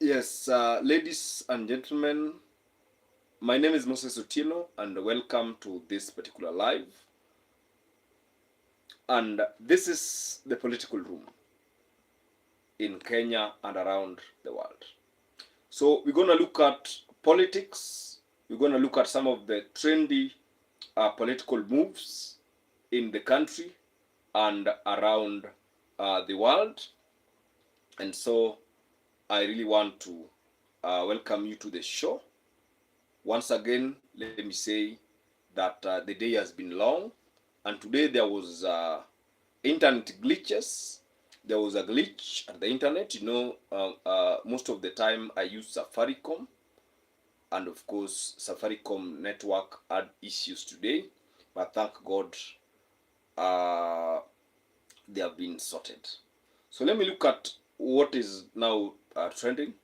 Yes, ladies and gentlemen, my name is Moses Otieno, and welcome to this particular live. And this is the political room in Kenya and around the world. So we're going to look at politics. We're going to look at some of the trendy political moves in the country and around the world. And so I really want to welcome you to the show. Once again, let me say that the day has been long, and today there was internet glitches. There was a glitch at the internet. Most of the time I use Safaricom, and of course, Safaricom network had issues today, but thank God they have been sorted. So let me look at what is now trending.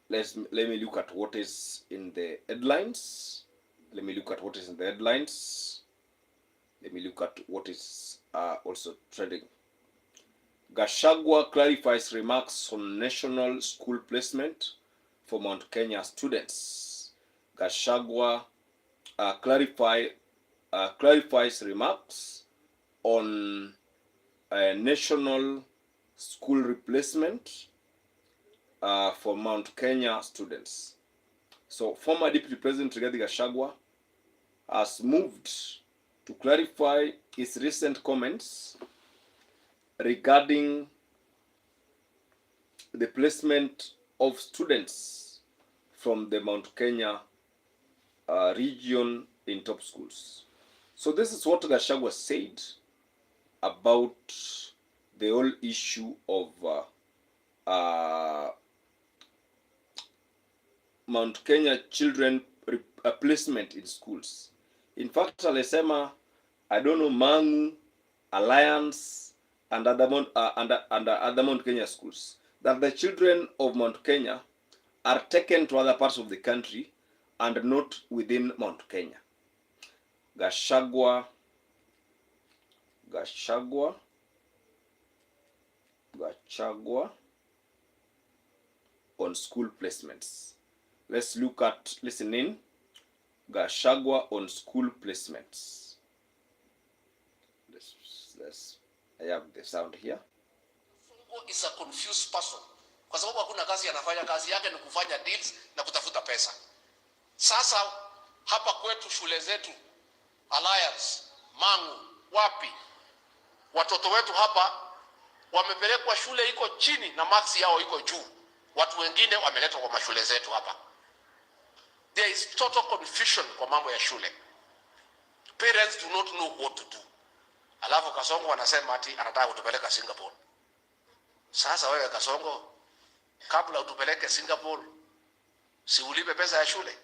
Let me look at what is in the headlines. Let me look at what is in the headlines. Let me look at what is also trending. Gachagua clarifies remarks on national school placement for Mount Kenya students. Gachagua clarifies remarks on national school replacement for Mount Kenya students. So former Deputy President Rigathi Gachagua has moved to clarify his recent comments regarding the placement of students from the Mount Kenya region in top schools. So this is what Gachagua said about the whole issue of Mount Kenya children placement in schools. In fact, alisema, I don't know, Mangu, Alliance, and other Mount Kenya schools, that the children of Mount Kenya are taken to other parts of the country and not within Mount Kenya. Gachagua on school placements. Let's listen in. Gachagua on school placements. I have the sound here. Sonko is a confused person. Kwa sababu hakuna kazi anafanya, kazi yake ni kufanya deals na kutafuta pesa. Sasa hapa kwetu shule zetu Alliance, Mangu, wapi? Watoto wetu hapa wamepelekwa shule iko chini na marks yao iko juu. Watu wengine wameletwa kwa mashule zetu hapa. There is total confusion kwa mambo ya shule. Parents do not know what to do. Alafu Kasongo wanasema ati anataka kutupeleka Singapore. Sasa wewe Kasongo, kabla utupeleke Singapore, si ulipe pesa ya shule?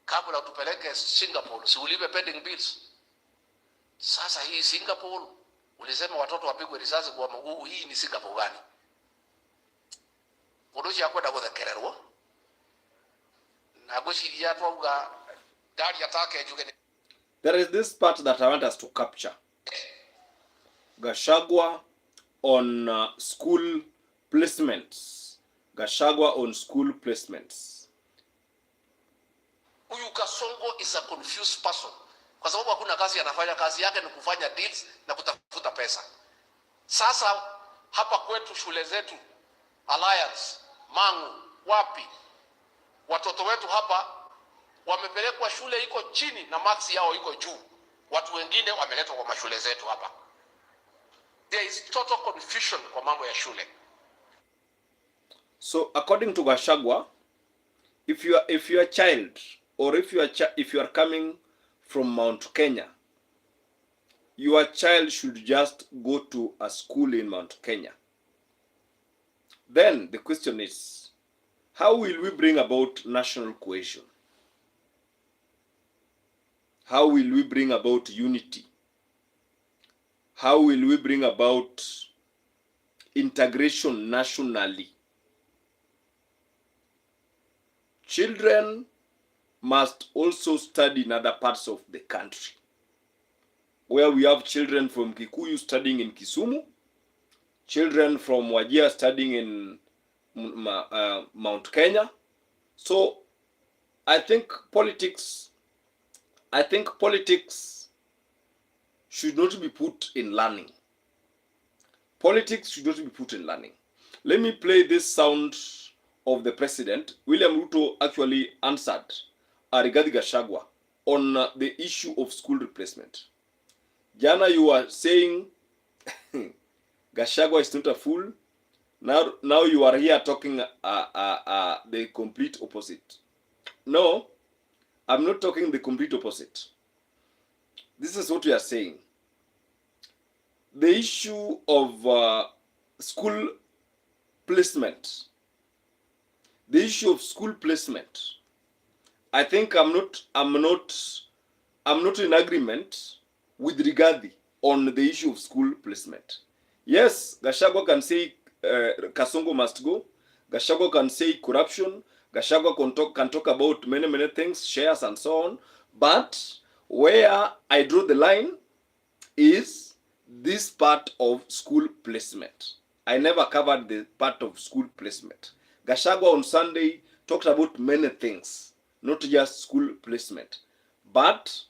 Kabla utupeleke Singapore, si ulipe pending bills? Sasa hii Singapore, ulisema watoto wapigwe risasi kwa mguu, hii ni Singapore gani? Udoshi akwenda kuthekererwo. There is this part that I want us to capture. Gachagua on school placements. Gachagua on school placements. Huyu Kasongo is a confused person. Kwa sababu hakuna kazi anafanya, kazi yake ni kufanya deals na kutafuta pesa. Sasa hapa kwetu shule zetu Alliance, Mangu, wapi? Watoto wetu hapa wamepelekwa shule iko chini na marks yao iko juu. Watu wengine wameletwa kwa mashule zetu hapa. There is total confusion kwa mambo ya shule. So according to Gachagua, if you are a child, or if you are coming from Mount Kenya, your child should just go to a school in Mount Kenya. Then the question is, how will we bring about national cohesion? How will we bring about unity? How will we bring about integration nationally? Children must also study in other parts of the country, where we have children from Kikuyu studying in Kisumu, children from Wajir studying in Mount Kenya. So I think politics should not be put in learning. Politics should not be put in learning. Let me play this sound of the president. William Ruto actually answered Rigathi Gachagua on the issue of school replacement. Jana, you are saying Gachagua is not a fool. Now you are here talking the complete opposite. No, I'm not talking the complete opposite. This is what we are saying. The issue of school placement. The issue of school placement. I think I'm not in agreement with Rigathi on the issue of school placement. Yes, Gachagua can say Kasongo must go. Gachagua can say corruption. Gachagua can talk about many things, shares and so on. But where I draw the line is this part of school placement. I never covered the part of school placement. Gachagua on Sunday talked about many things, not just school placement. But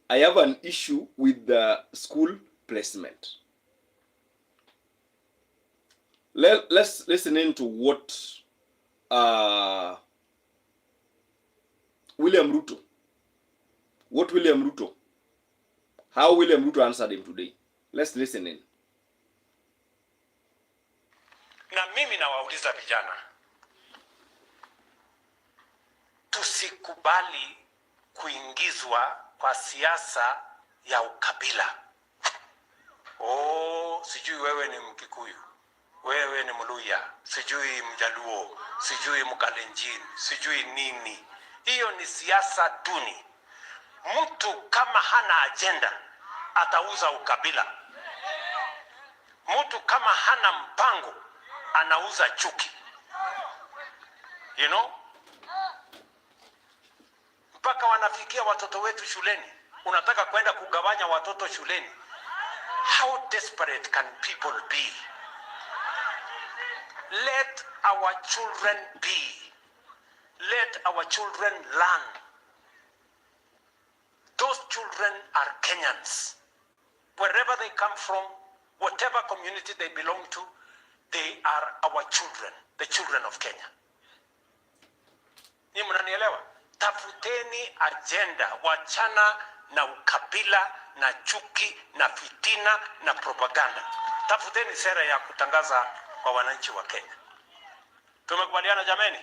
I have an issue with the school placement. Let's listen into what William Ruto how William Ruto answered him today. Let's listen in. Na mimi nawauliza vijana, tusikubali kuingizwa kwa siasa ya ukabila. Sijui wewe ni Mkikuyu, wewe ni Mluya, sijui Mjaluo, sijui Mkalenjin, sijui nini. Hiyo ni siasa duni. Mtu kama hana agenda atauza ukabila. Mtu kama hana mpango anauza chuki. You know? Mpaka wanafikia watoto wetu shuleni. Unataka kwenda kugawanya watoto shuleni. How desperate can people be? Let our children be. Let our children learn. Those children are Kenyans. Wherever they come from, whatever community they belong to, they are our children, the children of Kenya. Ni mnanielewa? Tafuteni agenda, wachana na ukabila, na chuki, na fitina, na propaganda. Tafuteni sera ya kutangaza kwa wananchi wa Kenya. Tumekubaliana jameni?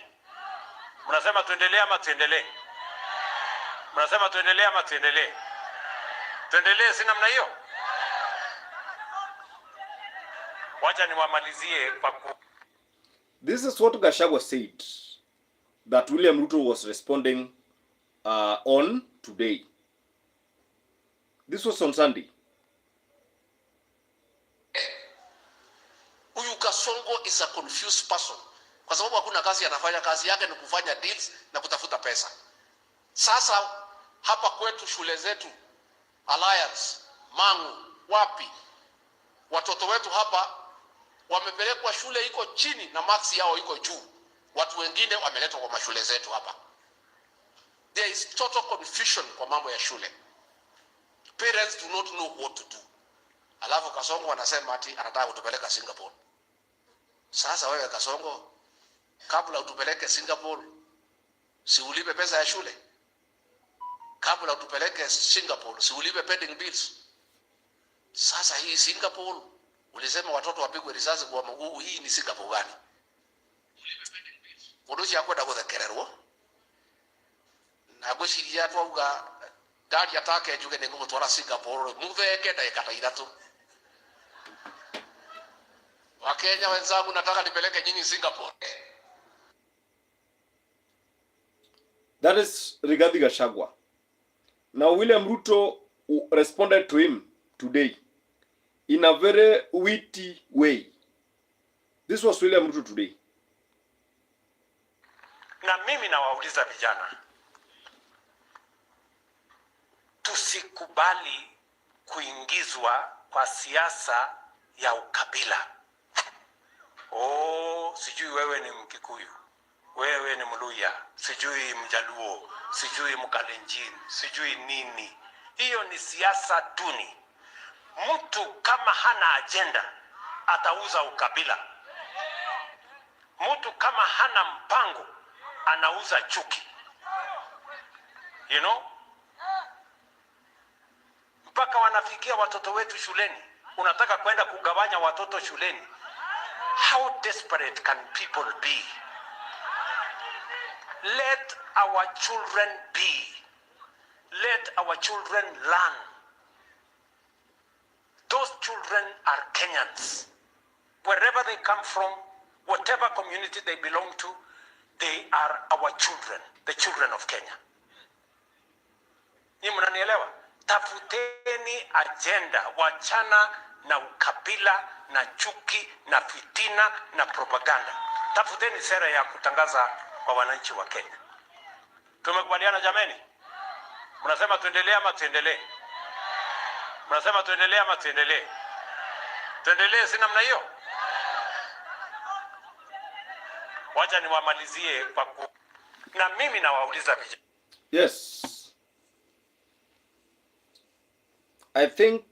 Mnasema tuendelee ama tuendelee? Mnasema tuendelee ama tuendelee? Tuendelee, si namna hiyo? Wacha niwamalizie kwa This is what Gachagua said that William Ruto was responding on today. This was on Sunday. Huyu Kasongo is a confused person. Kwa sababu hakuna kazi anafanya, kazi yake ni kufanya deals na kutafuta pesa. Sasa hapa kwetu shule zetu Alliance, Mangu, wapi? Watoto wetu hapa wamepelekwa shule iko chini na marks yao iko juu. Watu wengine wameletwa kwa mashule zetu hapa. There is total confusion kwa mambo ya shule. Parents do not know what to do. Alafu Kasongo anasema ati anataka kutupeleka Singapore. Sasa wewe Kasongo, kabla utupeleke Singapore, si ulipe pesa ya shule? Kabla utupeleke Singapore, si ulipe pending bills? Sasa hii Singapore, ulisema watoto wapigwe risasi kwa mguu, hii ni Singapore gani? Udoshi akwenda guthekererwo. Na gwiciria twauga ndari atake njuge ni ngumutwara Singapore, mutheke ndagika ta 3. Wakenya wenzangu, nataka nipeleke nyinyi Singapore. That is Rigathi Gachagua. Now William Ruto responded to him today in a very witty way. This was William Ruto today. Na mimi nawauliza vijana, tusikubali kuingizwa kwa siasa ya ukabila. Oh, sijui wewe ni Mkikuyu, wewe ni Mluya, sijui Mjaluo, sijui Mkalenjin, sijui nini. Hiyo ni siasa duni. Mtu kama hana agenda atauza ukabila. Mtu kama hana mpango anauza chuki. You know? Mpaka wanafikia watoto wetu shuleni. Unataka kwenda kugawanya watoto shuleni. How desperate can people be? Let our children be. Let our children learn. Those children are Kenyans. Wherever they come from, whatever community they belong to, they are our children, the children of Kenya. Ni mnanielewa? Tafuteni agenda, wachana na ukabila, na chuki, na fitina, na propaganda. Tafuteni sera ya kutangaza kwa wananchi wa Kenya. Tumekubaliana jameni? Mnasema tuendelee ama tuendelee? Mnasema tuendelee ama tuendelee? Tuendelee, si namna hiyo? Wacha niwamalizie kwa na mimi nawauliza vijana. Yes. I think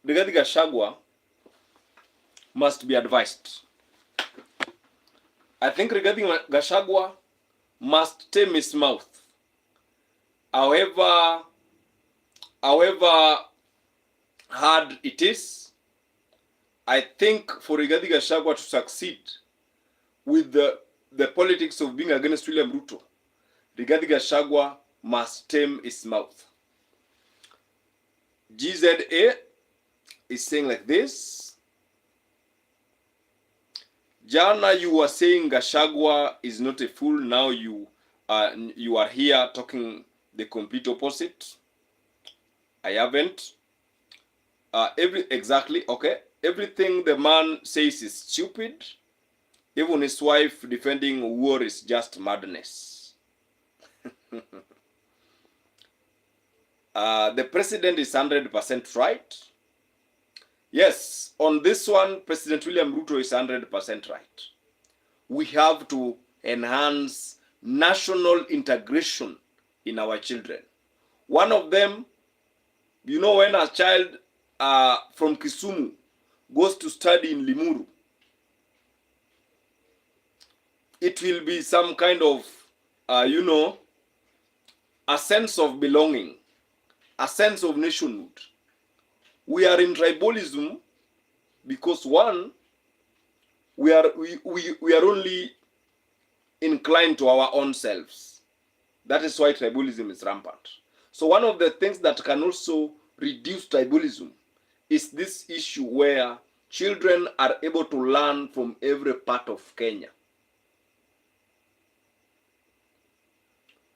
Rigathi Gachagua must be advised. I think Rigathi Gachagua must tame his mouth. However hard it is, I think for Rigathi Gachagua to succeed with the politics of being against William Ruto, Rigathi Gachagua must tame his mouth. GZA is saying like this. Jana, you were saying Gachagua is not a fool. Now you are here talking the complete opposite. I haven't. Exactly, okay. Everything the man says is stupid. Even his wife defending war is just madness. The president is 100% right. Yes, on this one, President William Ruto is 100% right. We have to enhance national integration in our children. One of them, you know, when a child from Kisumu goes to study in Limuru, it will be some kind of, a sense of belonging, a sense of nationhood. We are in tribalism because one, we are only inclined to our own selves. That is why tribalism is rampant. So one of the things that can also reduce tribalism is this issue where children are able to learn from every part of Kenya.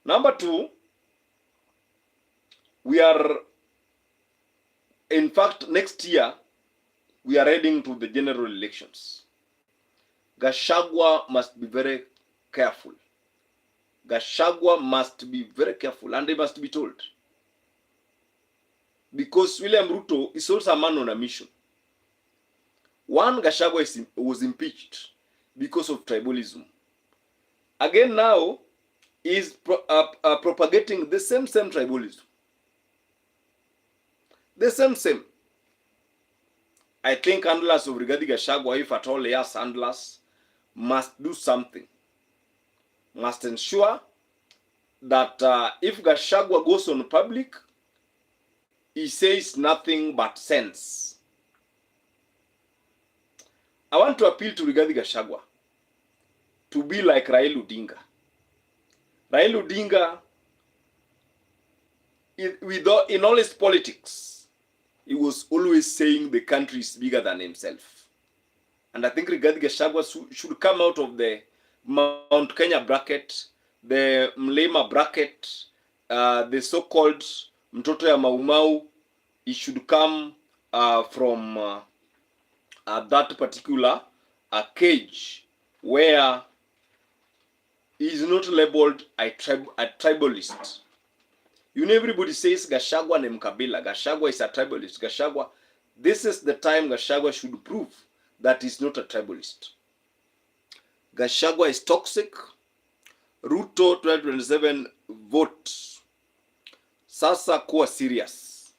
Number two, we are, in fact, next year, we are heading to the general elections. Gachagua must be very careful. Gachagua must be very careful, and they must be told. Because William Ruto is also a man on a mission. One, Gachagua was impeached because of tribalism. Again now, is propagating the same tribalism. The same. I think handlers of Rigathi Gachagua, if at all he has handlers, must do something. Must ensure that if Gachagua goes on public, he says nothing but sense. I want to appeal to Rigathi Gachagua to be like Raila Odinga. Raila Odinga, in all his politics, he was always saying the country is bigger than himself. And I think Rigathi Gachagua should come out of the Mount Kenya bracket, the Mlima bracket, the so-called Mtoto ya Mau Mau. He should come from that particular cage where he is not labeled a tribalist. You know, everybody says Gachagua ni Mkabila. Gachagua is a tribalist. Gachagua. This is the time Gachagua should prove that he's not a tribalist. Gachagua is toxic. Ruto 2027 vote. Sasa kuwa serious.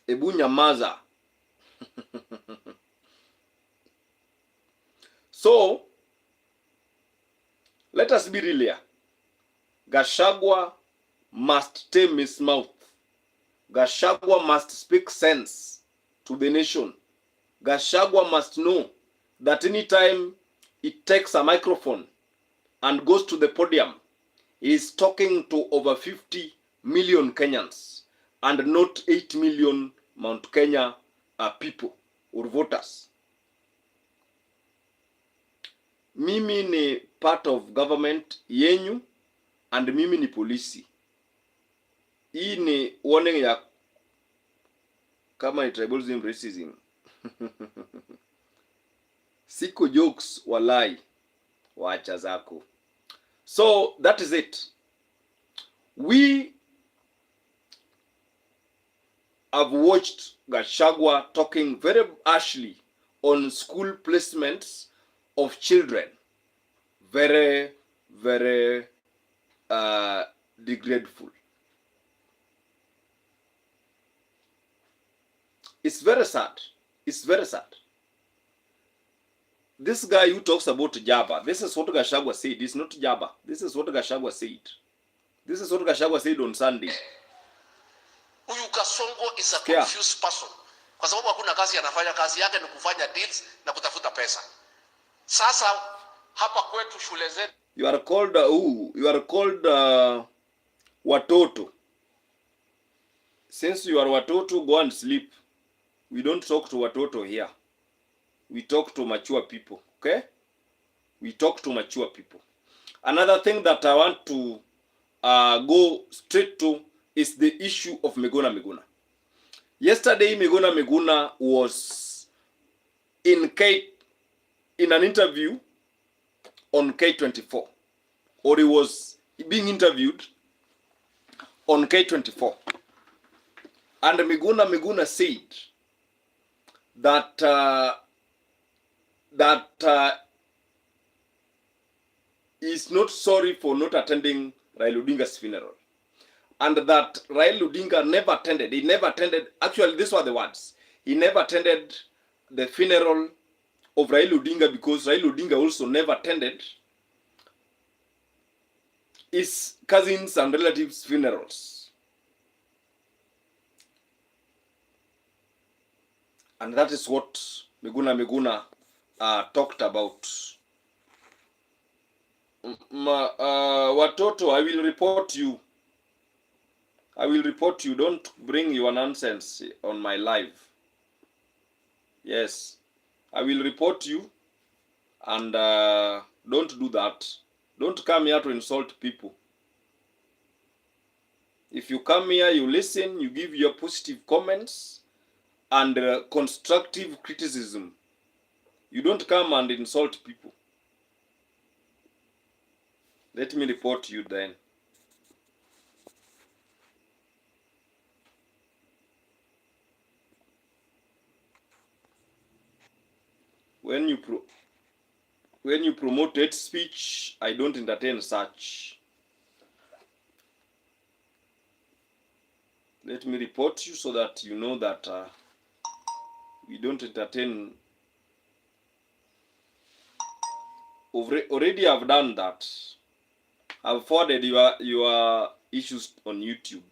Ebu nyamaza. So, let us be real here. Gachagua must tame his mouth. Gachagua must speak sense to the nation. Gachagua must know that anytime he takes a microphone and goes to the podium, he is talking to over 50 million Kenyans and not 8 million Mount Kenya people or voters. Mimi ni part of government yenyu and mimi ni polisi. Hii ni warning ya kama ni tribalism, racism. Siko jokes, walai. Wacha zako. So that is it. We have watched Gachagua talking very harshly on school placements of children. Very, very degradeful. It's very sad. It's very sad. This guy who talks about Jabba, this is what Gachagua said. It's not Jabba. This is what Gachagua said. This is what Gachagua said on Sunday. Huyu Kasongo is a confused person. Kwa sababu hakuna kazi anafanya, kazi yake ni kufanya deals na kutafuta pesa. Sasa hapa kwetu shule zetu. You are called you are called watoto. Since you are watoto, go and sleep. We don't talk to watoto here. We talk to mature people, okay? We talk to mature people. Another thing that I want to go straight to is the issue of Miguna Miguna. Yesterday, Miguna Miguna was in an interview on K24, or he was being interviewed on K24, and Miguna said that is not sorry for not attending Raila Odinga's funeral, and that Raila Odinga never attended. He never attended. Actually, these were the words. He never attended the funeral of Raila Odinga because Raila Odinga also never attended his cousins and relatives' funerals. And that is what Miguna talked about. Watoto, I will report you. I will report you. Don't bring your nonsense on my live. Yes, I will report you, and don't do that. Don't come here to insult people. If you come here, you listen, you give your positive comments and constructive criticism. You don't come and insult people. Let me report you then. When you promote hate speech, I don't entertain such. Let me report you so that you know that we don't entertain. Already I've done that. I've forwarded your issues on YouTube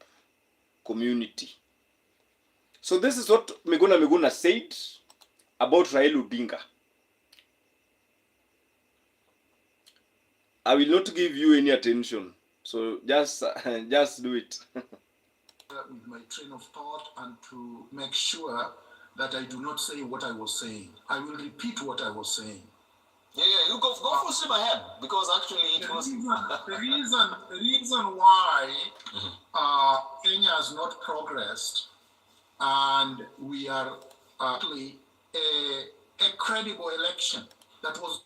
community. So this is what Miguna said about Raila Odinga. I will not give you any attention. So just do it. With my train of thought and to make sure that I do not say what I was saying. I will repeat what I was saying. Yeah, you go full steam ahead, because actually it was the reason why Kenya has not progressed, and we are actually a credible election that was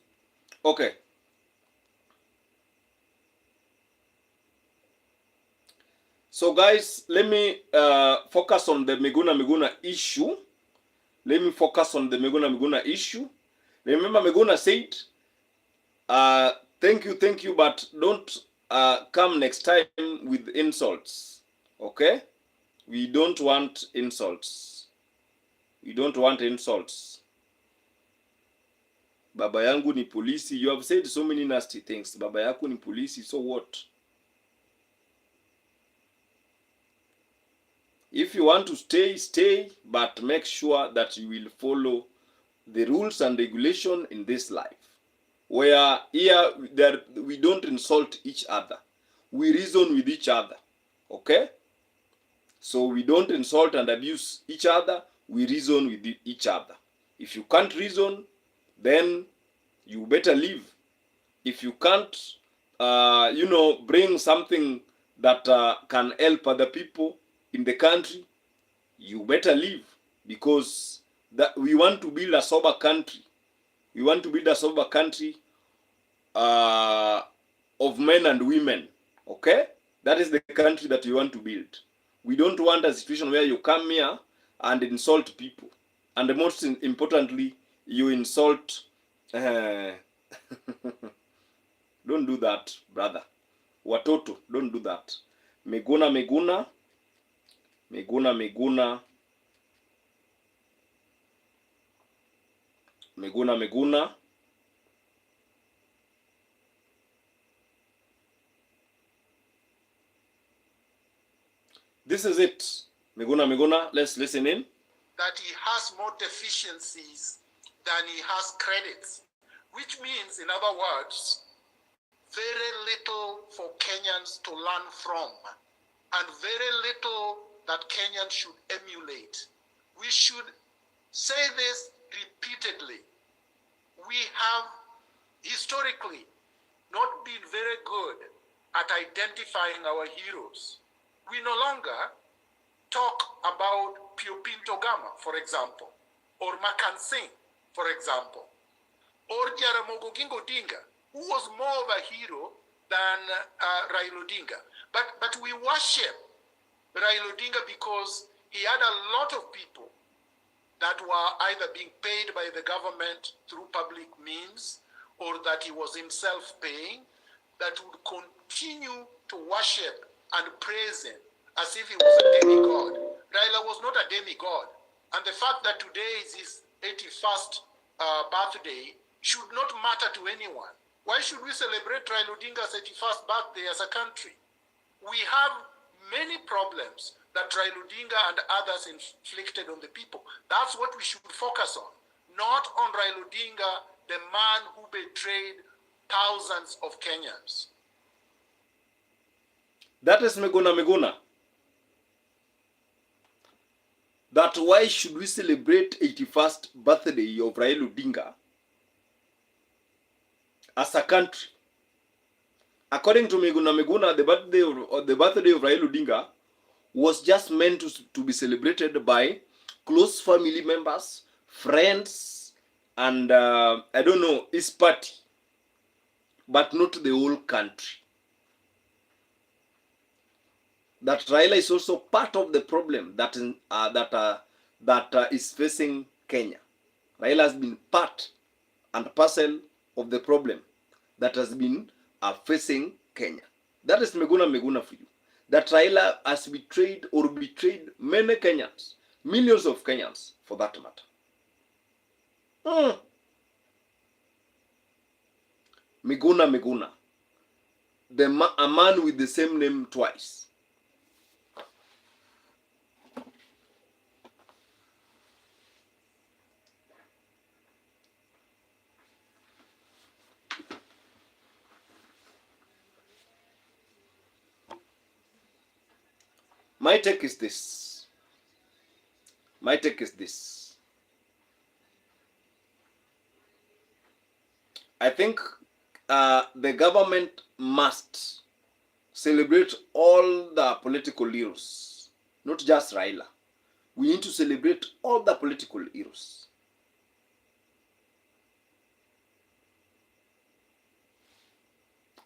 So guys, let me focus on the Miguna issue. Let me focus on the Miguna issue. Remember, Miguna said, thank you, but don't come next time with insults. Okay? We don't want insults. We don't want insults. Baba yangu ni polisi. You have said so many nasty things. Baba yako ni polisi, so what? If you want to stay, stay, but make sure that you will follow the rules and regulation in this life. Where here we don't insult each other. We reason with each other. Okay? So we don't insult and abuse each other. We reason with each other. If you can't reason, then you better leave. If you can't, bring something that can help other people in the country, you better leave, because that we want to build a sober country. We want to build a sober country of men and women. Okay? That is the country that we want to build. We don't want a situation where you come here and insult people. And most importantly, you insult... don't do that, brother. Watoto, don't do that. Miguna. This is it. Miguna. Let's listen in. That he has more deficiencies than he has credits, which means, in other words, very little for Kenyans to learn from, and very little that Kenyans should emulate. We should say this repeatedly. We have historically not been very good at identifying our heroes. We no longer talk about Piopin Togama, for example, or Makan Singh, for example, or Jaramogi Oginga Odinga, who was more of a hero than Raila Odinga. But we worship Raila Odinga because he had a lot of people that were either being paid by the government through public means, or that he was himself paying, that would continue to worship and praise him as if he was a demigod. Raila was not a demigod. And the fact that today is his 81st birthday should not matter to anyone. Why should we celebrate Raila Odinga's 81st birthday as a country? We have many problems that Raila Odinga and others inflicted on the people. That's what we should focus on, not on Raila Odinga, the man who betrayed thousands of Kenyans. That is Miguna. That why should we celebrate 81st birthday of Raila Odinga as a country? According to Miguna, the birthday of Raila Odinga was just meant to be celebrated by close family members, friends, and his party, but not the whole country. That Raila is also part of the problem that is facing Kenya. Raila has been part and parcel of the problem that has been facing Kenya. That is Miguna for you. That Raila has betrayed many Kenyans, millions of Kenyans for that matter. Miguna. A man with the same name twice. My take is this. I think the government must celebrate all the political heroes, not just Raila. We need to celebrate all the political heroes.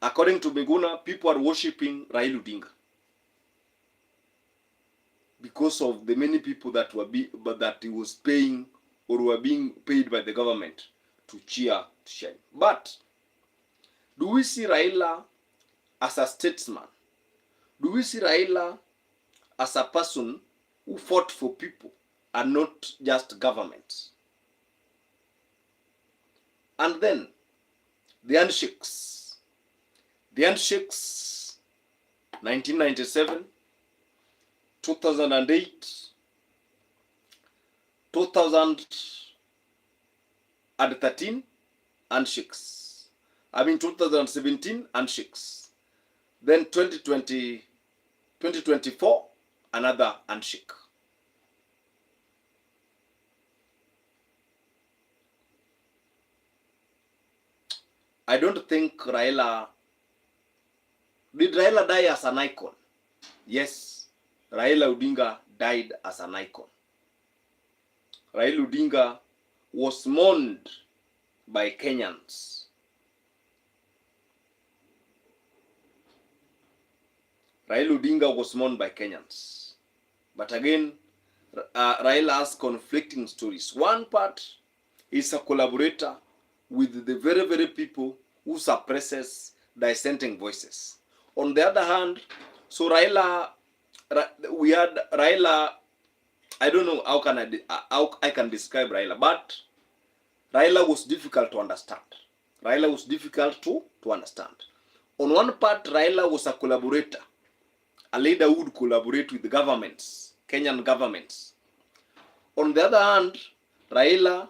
According to Miguna, people are worshipping Raila Odinga. because of the many people that that he was paying or were being paid by the government to cheer to shine. But do we see Raila as a statesman? Do we see Raila as a person who fought for people and not just governments? And then the handshakes. The handshakes, 1997, 2008, 2013, handshakes. 2017, handshakes. Then 2024, another handshake. I don't think Raila... Did Raila die as an icon? Yes, Raila Odinga died as an icon. Raila Odinga was mourned by Kenyans. Raila Odinga was mourned by Kenyans. But again, Raila has conflicting stories. One part is a collaborator with the very, very people who suppresses dissenting voices. On the other hand, so we had Raila, I don't know how I can describe Raila, but Raila was difficult to understand. Raila was difficult to understand. On one part, Raila was a collaborator, a leader who would collaborate with the governments, Kenyan governments. On the other hand, Raila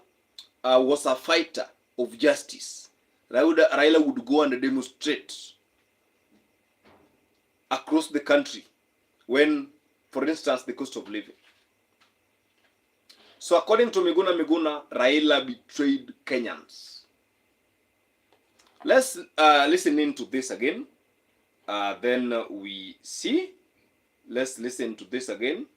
was a fighter of justice. Raila would go and demonstrate across the country when, for instance, the cost of living. So according to Miguna, Raila betrayed Kenyans. Let's listen into this again. Then we see. Let's listen to this again.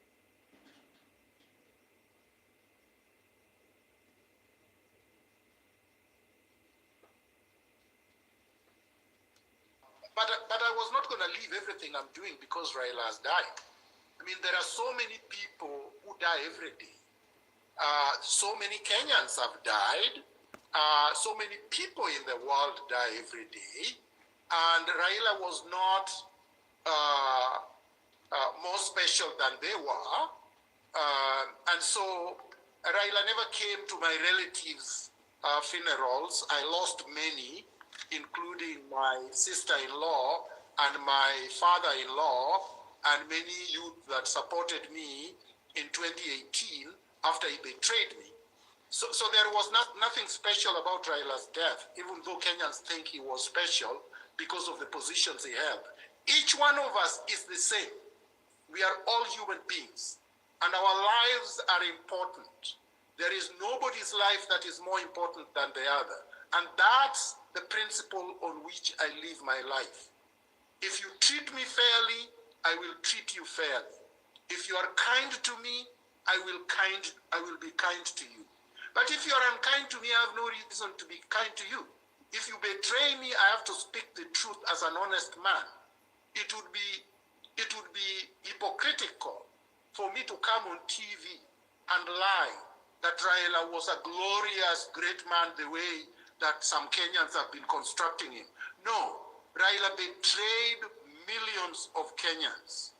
But I was not going to leave everything I'm doing because Raila has died. There are so many people who die every day. So many Kenyans have died. So many people in the world die every day. And Raila was not more special than they were. And so Raila never came to my relatives' funerals. I lost many, including my sister-in-law and my father-in-law and many youth that supported me in 2018 after he betrayed me. So there was nothing special about Raila's death, even though Kenyans think he was special because of the positions he held. Each one of us is the same. We are all human beings, and our lives are important. There is nobody's life that is more important than the other. And that's the principle on which I live my life. If you treat me fairly, I will treat you fairly. If you are kind to me, I will be kind to you. But if you are unkind to me, I have no reason to be kind to you. If you betray me, I have to speak the truth as an honest man. It would be hypocritical for me to come on TV and lie that Raila was a glorious, great man the way that some Kenyans have been constructing him. No, Raila betrayed millions of Kenyans.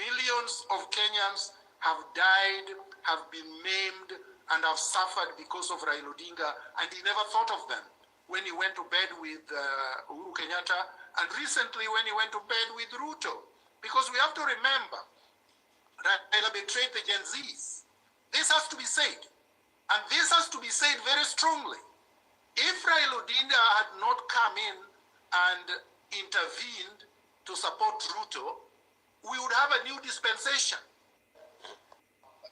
Millions of Kenyans have died, have been maimed, and have suffered because of Raila Odinga, and he never thought of them when he went to bed with Uhuru Kenyatta, and recently when he went to bed with Ruto. Because we have to remember, Raila betrayed the Gen Zs. This has to be said, and this has to be said very strongly. If Raila Odinga had not come in and intervened to support Ruto, we would have a new dispensation.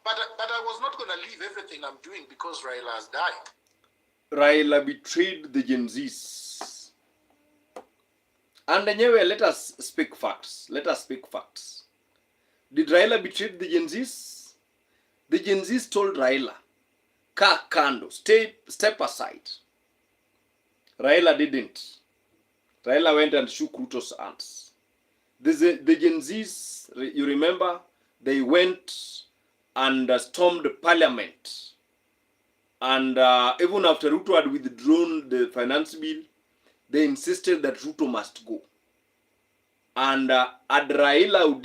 But I was not going to leave everything I'm doing because Raila has died. Raila betrayed the Gen Zs. And anyway, let us speak facts. Let us speak facts. Did Raila betray the Gen Zs? The Gen Zs told Raila, "Kaa kando, step aside." Raila didn't. Raila went and shook Ruto's hands. The Gen Zs, you remember, they went and stormed parliament. And even after Ruto had withdrawn the finance bill, they insisted that Ruto must go. And had Raila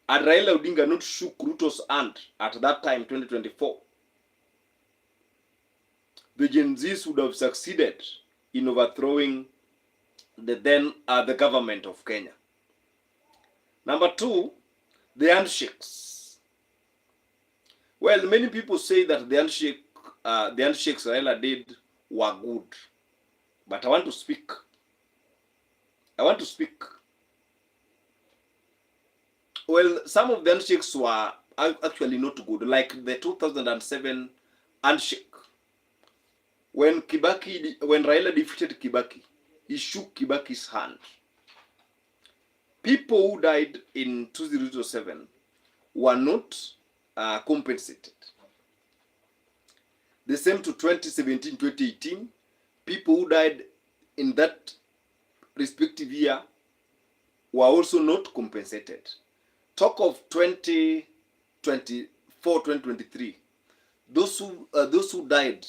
Odinga not shook Ruto's hand at that time, 2024, the Gen Zs would have succeeded in overthrowing the government of Kenya. Number two, the handshakes. Well, many people say that the handshakes Raila did were good, but I want to speak. Well, some of the handshakes were actually not good, like the 2007 handshake. When Raila defeated Kibaki, he shook Kibaki's hand. People who died in 2007 were not compensated. The same to 2017, 2018. People who died in that respective year were also not compensated. Talk of 2024, 2023. Those who died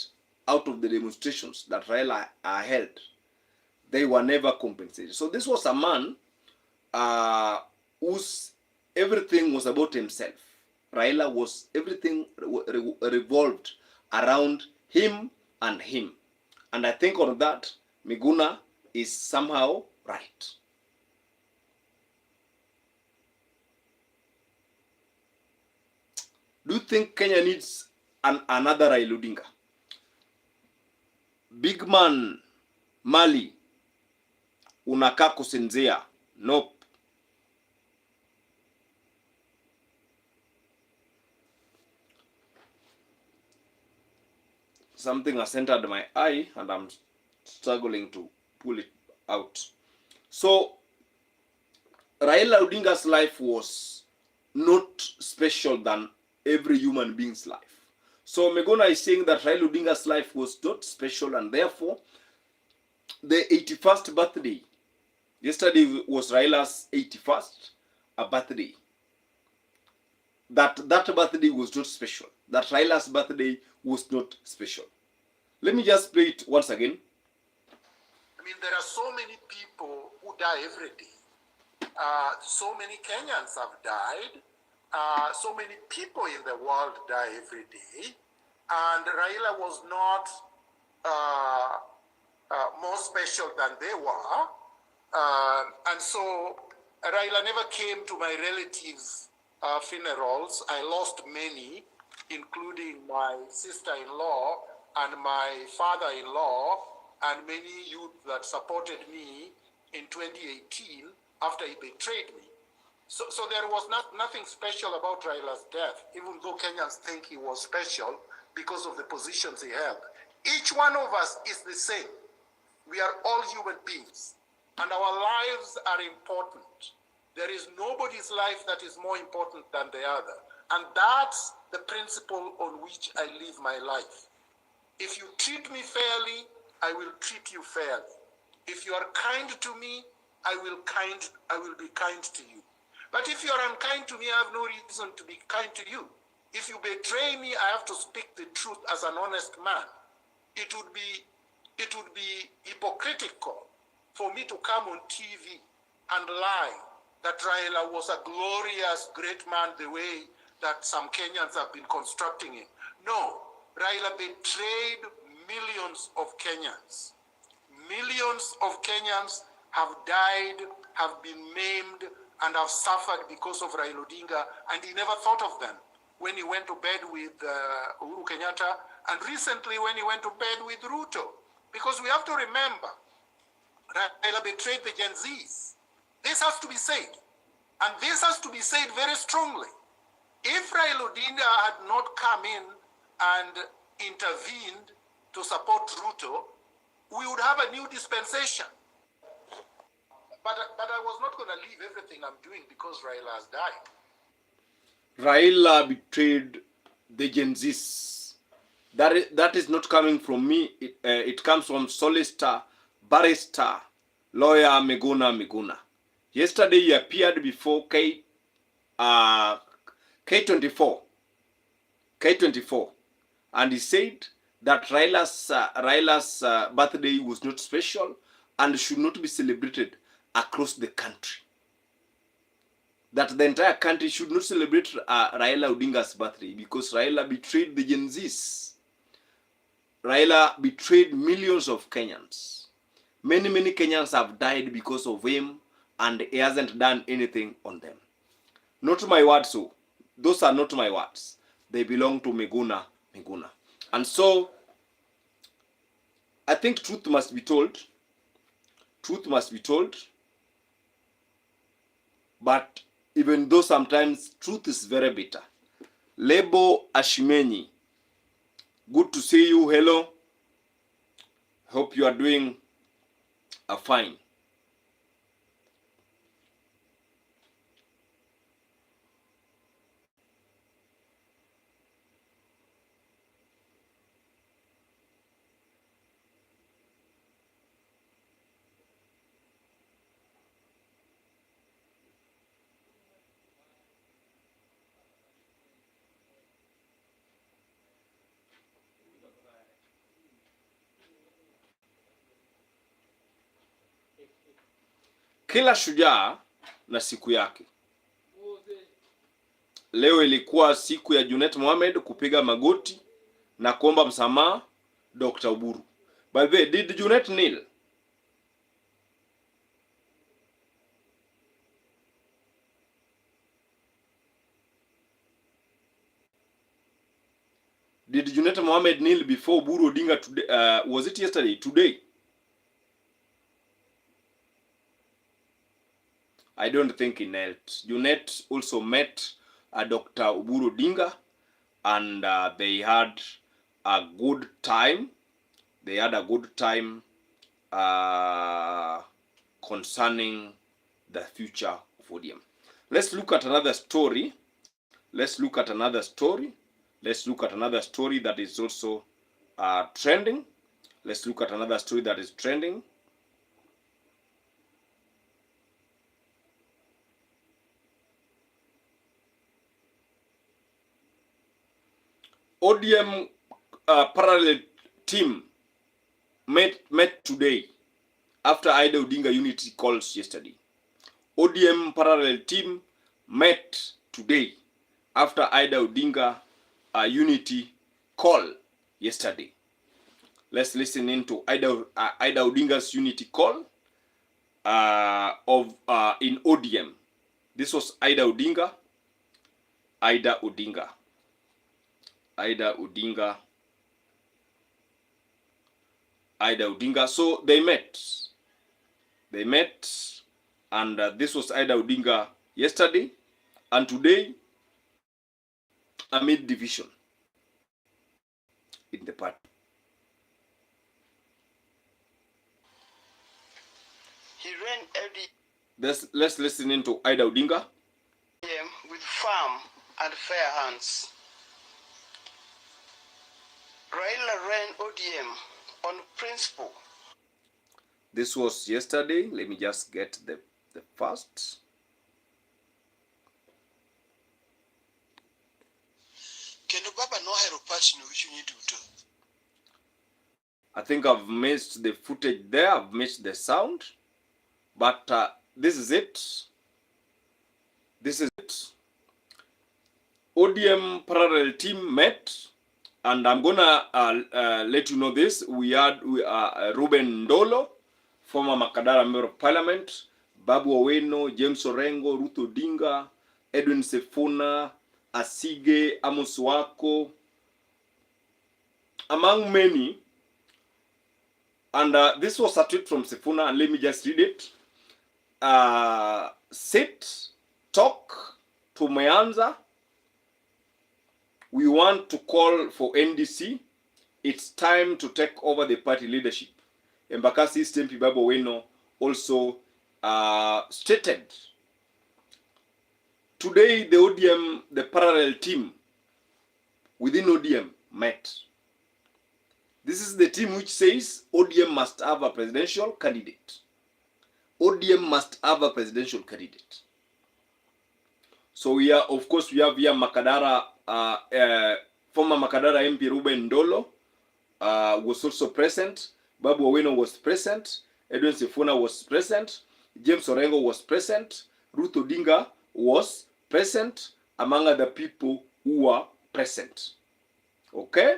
out of the demonstrations that Raila held, they were never compensated. So this was a man whose everything was about himself. Raila was everything revolved around him and him. And I think on that, Miguna is somehow right. Do you think Kenya needs another Raila Odinga? Big man Mali, unakaa kusinzia. Nope. Something has entered my eye and I'm struggling to pull it out. So, Raila Odinga's life was not special than every human being's life. So, Megona is saying that Raila Odinga's life was not special, and therefore, the 81st birthday, yesterday was Raila's 81st birthday. That birthday was not special. That Raila's birthday was not special. Let me just play it once again. I mean, there are so many people who die every day. So many Kenyans have died. So many people in the world die every day. And Raila was not more special than they were. And so Raila never came to my relatives' funerals. I lost many, including my sister-in-law and my father-in-law and many youth that supported me in 2018 after he betrayed me. So there was nothing special about Raila's death, even though Kenyans think he was special because of the positions he held. Each one of us is the same. We are all human beings, and our lives are important. There is nobody's life that is more important than the other. And that's the principle on which I live my life. If you treat me fairly, I will treat you fairly. If you are kind to me, I will be kind to you. But if you are unkind to me, I have no reason to be kind to you. If you betray me, I have to speak the truth as an honest man. It would be hypocritical for me to come on TV and lie that Raila was a glorious, great man the way that some Kenyans have been constructing him. No, Raila betrayed millions of Kenyans. Millions of Kenyans have died, have been maimed, and have suffered because of Raila Odinga, and he never thought of them when he went to bed with Uhuru Kenyatta, and recently when he went to bed with Ruto. Because we have to remember, Raila betrayed the Gen Zs. This has to be said, and this has to be said very strongly. If Raila Odinga had not come in and intervened to support Ruto, we would have a new dispensation. But I was not going to leave everything I'm doing because Raila has died. Raila betrayed the Gen Zs. That is not coming from me. It comes from solicitor, barrister, lawyer Miguna. Yesterday he appeared before K24, and he said that Raila's birthday was not special and should not be celebrated across the country. That the entire country should not celebrate Raila Odinga's birthday because Raila betrayed the Gen Zs. Raila betrayed millions of Kenyans. Many Kenyans have died because of him, and he hasn't done anything on them. Not my words, so those are not my words. They belong to Miguna. And so I think truth must be told. Truth must be told. But even though sometimes truth is very bitter. Lebo Ashimenyi, good to see you. Hello. Hope you are doing fine. Kila shujaa na siku yake. Leo ilikuwa siku ya Junet Mohamed kupiga magoti na kuomba msamaha Dr. Oburu. By the way, did Junet kneel? Did Junet Mohamed kneel before Oburu Odinga today? Was it yesterday? Today? I don't think he knelt. Junet also met Dr. Oburu Odinga, and they had a good time. They had a good time concerning the future of ODM. Let's look at another story. Let's look at another story that is also trending. Let's look at another story that is trending. ODM parallel team met today after Ida Odinga unity calls yesterday. ODM parallel team met today after Ida Odinga unity call yesterday. Let's listen into Ida Odinga's unity call in ODM. This was Ida Odinga. So they met, and this was Ida Odinga yesterday, and today amid division in the party. He ran LDM Let's listen into Ida Odinga. with firm and fair hands. Raila ran ODM on principle. This was yesterday. Let me just get the first. Kendo baba no hero party no which you need to do. I think I've missed the footage there. I've missed the sound. But this is it. ODM parallel team met. And I'm gonna let you know this. We had Ruben Ndolo, former Makadara Member of Parliament, Babu Oweno, James Orengo, Ruth Odinga, Edwin Sifuna, Asige, Amos Wako, among many. And this was a tweet from Sifuna, and let me just read it. Sit, talk, tumeanza. We want to call for NDC. It's time to take over the party leadership. Embakasi Tempi Babu Oweno also stated. Today, the ODM, the parallel team within ODM met. This is the team which says ODM must have a presidential candidate. ODM must have a presidential candidate. So we are, of course, we have here Makadara, former Makadara MP Ruben Ndolo was also present. Babu Owino was present. Edwin Sifuna was present. James Orengo was present. Ruth Odinga was present, among other people who were present. Okay?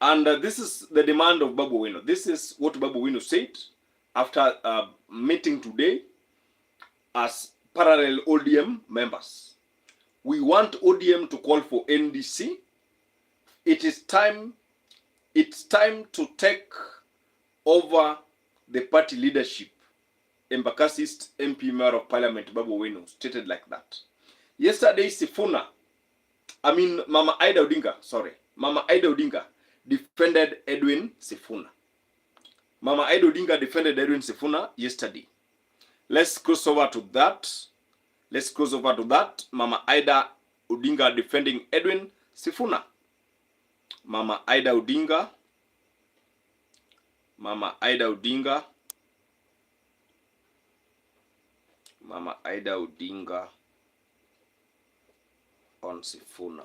And this is the demand of Babu Owino. This is what Babu Owino said after a meeting today as parallel ODM members. We want ODM to call for NDC. It's time to take over the party leadership. Embakasi East MP Member of Parliament Babu Owino stated like that. Yesterday, Mama Ida Odinga defended Edwin Sifuna. Mama Ida Odinga defended Edwin Sifuna yesterday. Let's cross over to that. Mama Ida Odinga defending Edwin Sifuna. Mama Ida Odinga on Sifuna.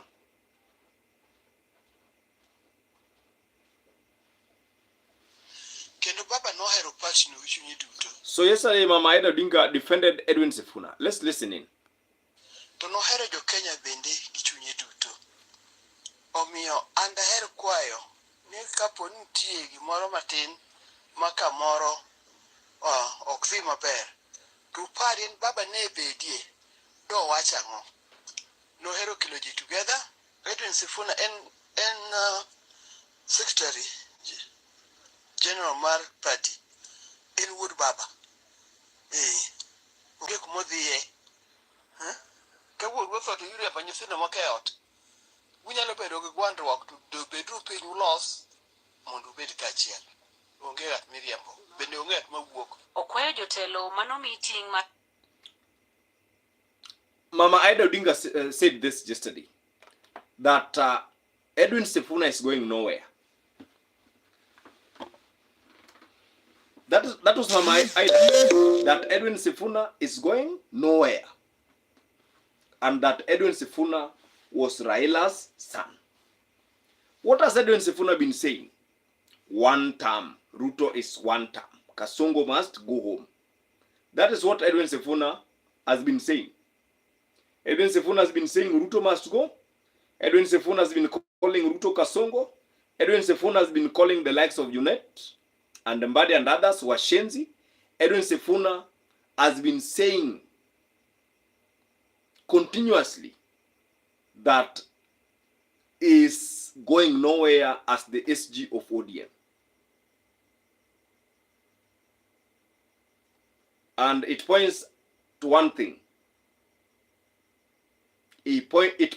Kendo baba no hero pachi no wichunyi duto. So yesterday Mama Ida Odinga defended Edwin Sifuna. Let's listen in. To no hero jo Kenya bende gichunyi duto. Omiyo an daher kwayo ni kapo nitie gimoro matin ma kamoro ok dhi maber, to pari en baba ne bedie do wacho ang'o. Nohero kelo ji together. Edwin Sifuna en secretary general mar party. En wuod baba. Onge kuma dhiye. Ka wuod wotho to yure pa nyithindo moko e ot. Unyalo bedo gi gwandruok to bedu piny ulos mondo ubed kachiel. Onge ng'at miriambo. Bende onge ng'at mawuok. Okwayo jotelo manomi ting' ma Mama Ida Odinga said this yesterday, that Edwin Sifuna is going nowhere. That was Mama Ida, that Edwin Sifuna is going nowhere. And that Edwin Sifuna was Raila's son. What has Edwin Sifuna been saying? One term. Ruto is one term. Kasongo must go home. That is what Edwin Sifuna has been saying. Edwin Sifuna has been saying Ruto must go. Edwin Sifuna has been calling Ruto Kasongo. Edwin Sifuna has been calling the likes of UNET and Mbadi and others Washenzi. Edwin Sifuna has been saying continuously that is going nowhere as the SG of ODM. And it points to one thing. It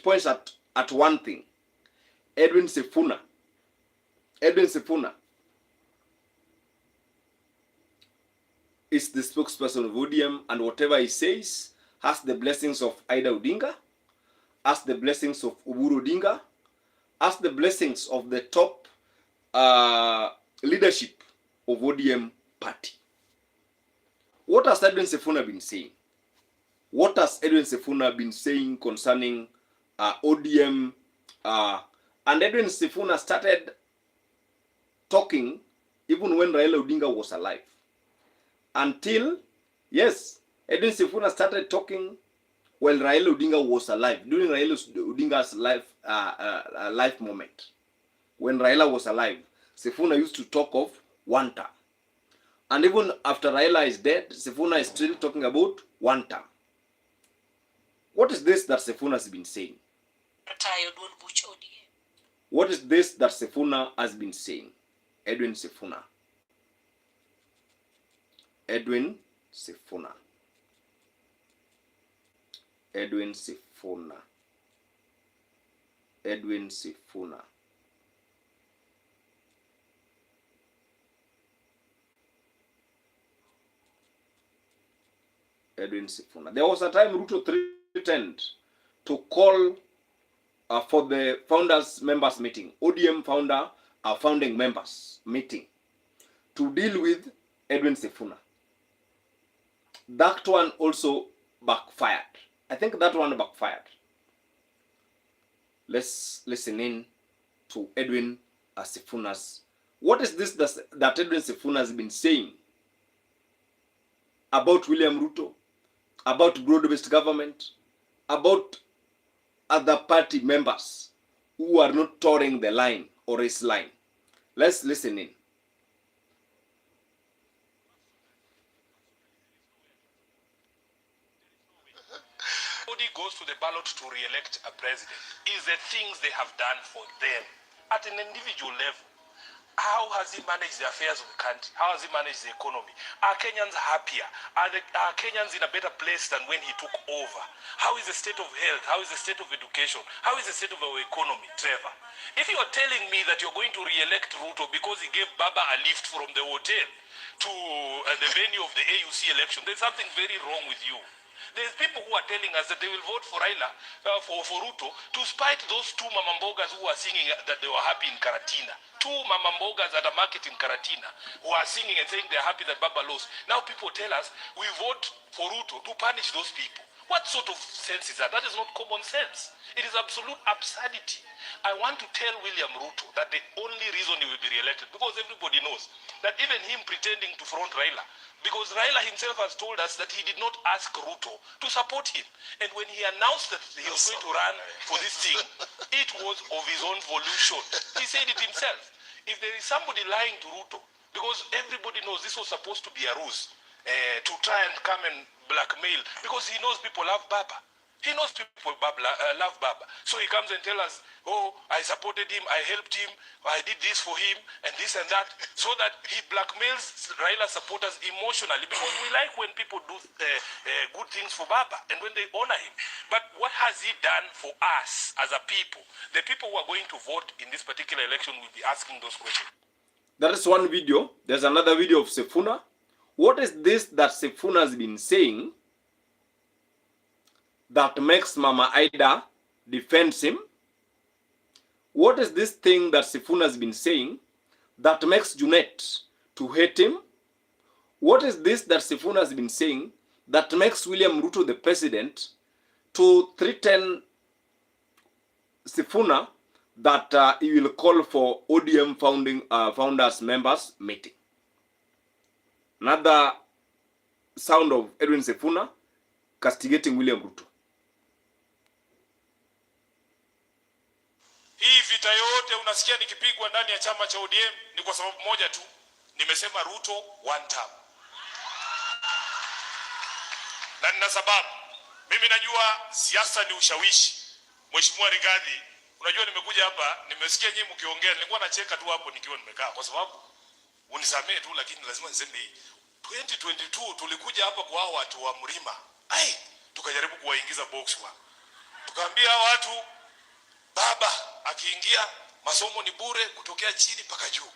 points at one thing. Edwin Sifuna is the spokesperson of ODM, and whatever he says has the blessings of Ida Odinga, has the blessings of Oburu Odinga, has the blessings of the top leadership of ODM party. What has Edwin Sifuna been saying? What has Edwin Sifuna been saying concerning ODM? And Edwin Sifuna started talking even when Raila Odinga was alive. Until, yes, Edwin Sifuna started talking while Raila Odinga was alive, during Raila Odinga's life moment. When Raila was alive, Sifuna used to talk of one term. And even after Raila is dead, Sifuna is still talking about one term. What is this that Sifuna has been saying? What is this that Sifuna has been saying? Edwin Sifuna. Edwin Sifuna. Edwin Sifuna. Edwin Sifuna. Edwin Sifuna. There was a time Ruto threatened to call for the founders members meeting, ODM founding members meeting, to deal with Edwin Sifuna. That one also backfired. I think that one backfired. Let's listen in to Edwin Sifuna's. What is this that Edwin Sifuna has been saying about William Ruto, about broad-based government, about other party members who are not touring the line or his line? Let's listen in. Nobody goes to the ballot to re-elect a president is the things they have done for them at an individual level. How has he managed the affairs of the country? How has he managed the economy? Are Kenyans happier? Are Kenyans in a better place than when he took over? How is the state of health? How is the state of education? How is the state of our economy, Trevor? If you are telling me that you're going to re-elect Ruto because he gave Baba a lift from the hotel to the venue of the AUC election, there's something very wrong with you. There's people who are telling us that they will vote for Raila, for Ruto, to spite those two mamambogas who are singing that they were happy in Karatina. Two mamambogas at a market in Karatina who are singing and saying they're happy that Baba lost. Now people tell us we vote for Ruto to punish those people. What sort of sense is that? That is not common sense. It is absolute absurdity. I want to tell William Ruto that the only reason he will be re-elected, because everybody knows that even him pretending to front Raila, because Raila himself has told us that he did not ask Ruto to support him. And when he announced that he was going to run for this thing, it was of his own volition. He said it himself. If there is somebody lying to Ruto, because everybody knows this was supposed to be a ruse, to try and come and blackmail, because he knows people love Baba. He knows people love Baba. So he comes and tells us, oh, I supported him, I helped him, I did this for him, and this and that, so that he blackmails Raila supporters emotionally, because we like when people do good things for Baba, and when they honor him. But what has he done for us as a people? The people who are going to vote in this particular election will be asking those questions. That is one video. There's another video of Sifuna. What is this that Sifuna has been saying that makes Mama Ida defends him? What is this thing that Sifuna has been saying that makes Junet to hate him? What is this that Sifuna has been saying that makes William Ruto, the president, to threaten Sifuna that he will call for ODM founders members meeting? Another sound of Edwin Sifuna castigating William Ruto. Hii vita yote unasikia nikipigwa ndani ya chama cha ODM ni kwa sababu moja tu. Nimesema Ruto one term. Na nina sababu. Mimi najua siasa ni ushawishi. Mheshimiwa Rigathi, unajua nimekuja hapa, nimesikia nyinyi mkiongea, nilikuwa nacheka tu hapo nikiwa nimekaa kwa sababu unisamee tu, lakini lazima niseme hii. 2022 tulikuja hapa kwa hao watu wa Mlima. Tukajaribu kuwaingiza box wa. Tukaambia hao watu Baba akiingia masomo ni bure kutokea chini mpaka juu.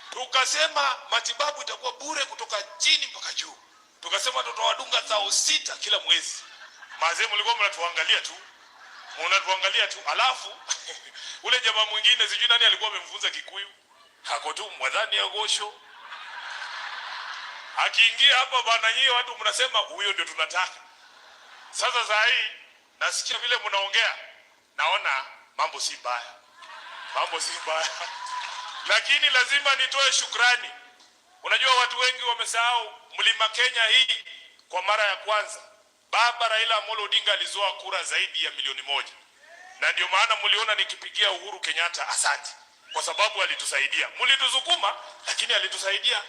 Tukasema matibabu itakuwa bure kutoka chini mpaka juu. Tukasema tutawadunga 6,000 kila mwezi. Mazee mlikuwa mnatuangalia tu. Mnatuangalia tu. Alafu ule jamaa mwingine sijui nani alikuwa amemfunza Kikuyu. Hako tu mwadhani ya gosho. Akiingia hapa bana nyie watu mnasema huyo ndio tunataka. Sasa saa hii nasikia vile mnaongea. Naona mambo si mbaya. Mambo si mbaya. Lakini lazima nitoe shukrani. Unajua watu wengi wamesahau Mlima Kenya hii kwa mara ya kwanza Baba Raila Amolo Odinga alizoa kura zaidi ya 1,000,000. Na ndio maana mliona nikipigia Uhuru Kenyatta asante. Kwa sababu alitusaidia. Mlituzukuma lakini alitusaidia.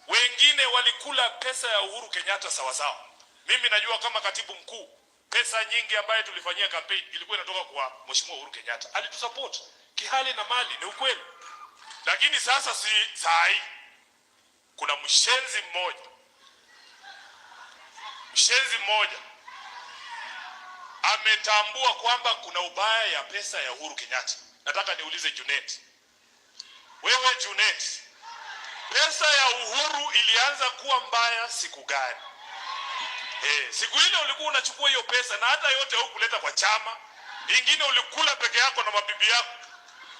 Wengine walikula pesa ya Uhuru Kenyatta sawa sawa. Mimi najua kama katibu mkuu pesa nyingi ambayo tulifanyia campaign ilikuwa inatoka kwa Mheshimiwa Uhuru Kenyatta. Alitusupport kihali na mali, ni ukweli. Lakini sasa si saa hii kuna mshenzi mmoja ametambua kwamba kuna ubaya ya pesa ya Uhuru Kenyatta. Nataka niulize Junet. Wewe Junet, pesa ya Uhuru ilianza kuwa mbaya siku gani? Siku ile ulikuwa unachukua hiyo pesa na hata yote hukuleta kwa chama. Ingine ulikula peke yako na mabibi yako.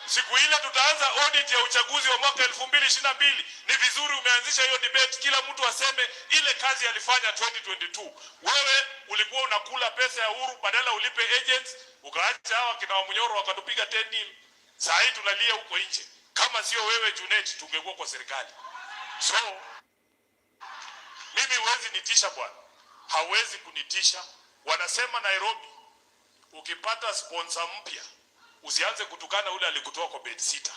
Siku ile tutaanza audit ya uchaguzi wa mwaka 2022. Ni vizuri umeanzisha hiyo debate, kila mtu aseme ile kazi alifanya 2022. Wewe ulikuwa unakula pesa ya Uhuru, badala ulipe agents, ukaacha hawa kina Wamunyoro wakatupiga 10 nil. Saa hii tunalia huko nje. Kama sio wewe Junet, tungekuwa kwa serikali. So mimi huwezi nitisha bwana, hawezi kunitisha. Wanasema Nairobi, ukipata sponsor mpya usianze kutukana ule alikutoa kwa bed sita.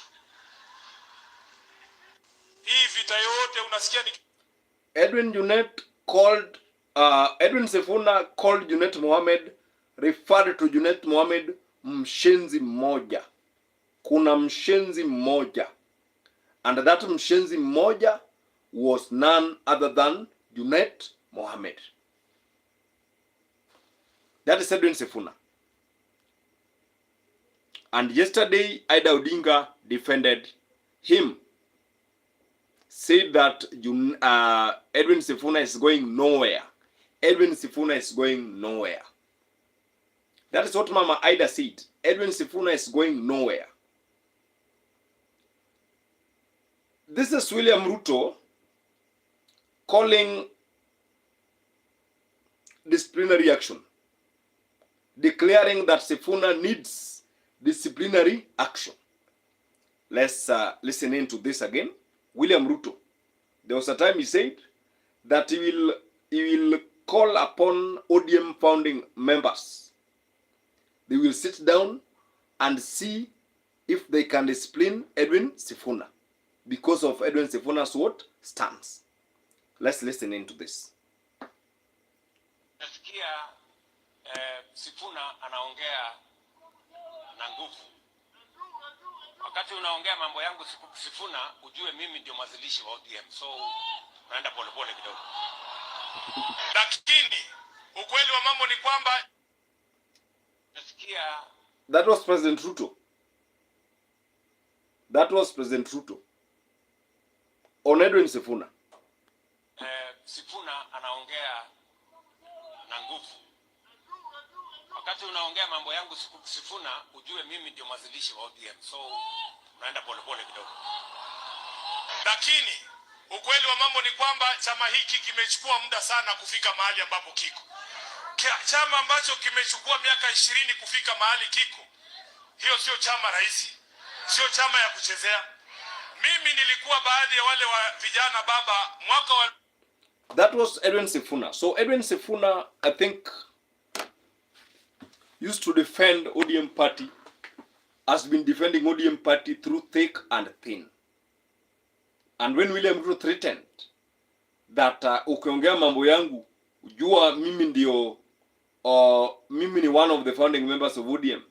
Hii vita yote unasikia ni Edwin Sifuna called Junet Mohamed, referred to Junet Mohamed mshenzi mmoja. Kuna mshenzi mmoja, and that mshenzi mmoja was none other than Junet Mohamed. That is Edwin Sifuna. And yesterday, Ida Odinga defended him, said that Edwin Sifuna is going nowhere. Edwin Sifuna is going nowhere. That is what Mama Ida said. Edwin Sifuna is going nowhere. This is William Ruto calling disciplinary action, declaring that Sifuna needs disciplinary action. Let's listen into this again. William Ruto, there was a time he said that he will call upon ODM founding members. They will sit down and see if they can discipline Edwin Sifuna because of Edwin Sifuna's what? Stance. Let's listen into this. Nasikia Sifuna anaongea na nguvu. Wakati unaongea mambo yangu Sifuna, ujue mimi ndio mwanzilishi wa ODM. So naenda polepole kidogo. Lakini ukweli wa mambo ni kwamba nasikia that was President Ruto. That was President Ruto on Edwin Sifuna. Sifuna anaongea na nguvu. Wakati unaongea mambo yangu Sifuna, ujue mimi ndio mwanzilishi wa ODM. So naenda polepole kidogo. Lakini ukweli wa mambo ni kwamba chama hiki kimechukua muda sana kufika mahali ambapo kiko. Chama ambacho kimechukua miaka 20 kufika mahali kiko, hiyo sio chama rahisi, sio chama ya kuchezea. Mimi nilikuwa baadhi ya wale wa vijana baba mwaka wa... That was Edwin Sifuna. So Edwin Sifuna, I think, used to defend ODM party, has been defending ODM party through thick and thin. And when William Ruto threatened that ukiongea mambo yangu, jua mimi ndio mimi ni one of the founding members of ODM.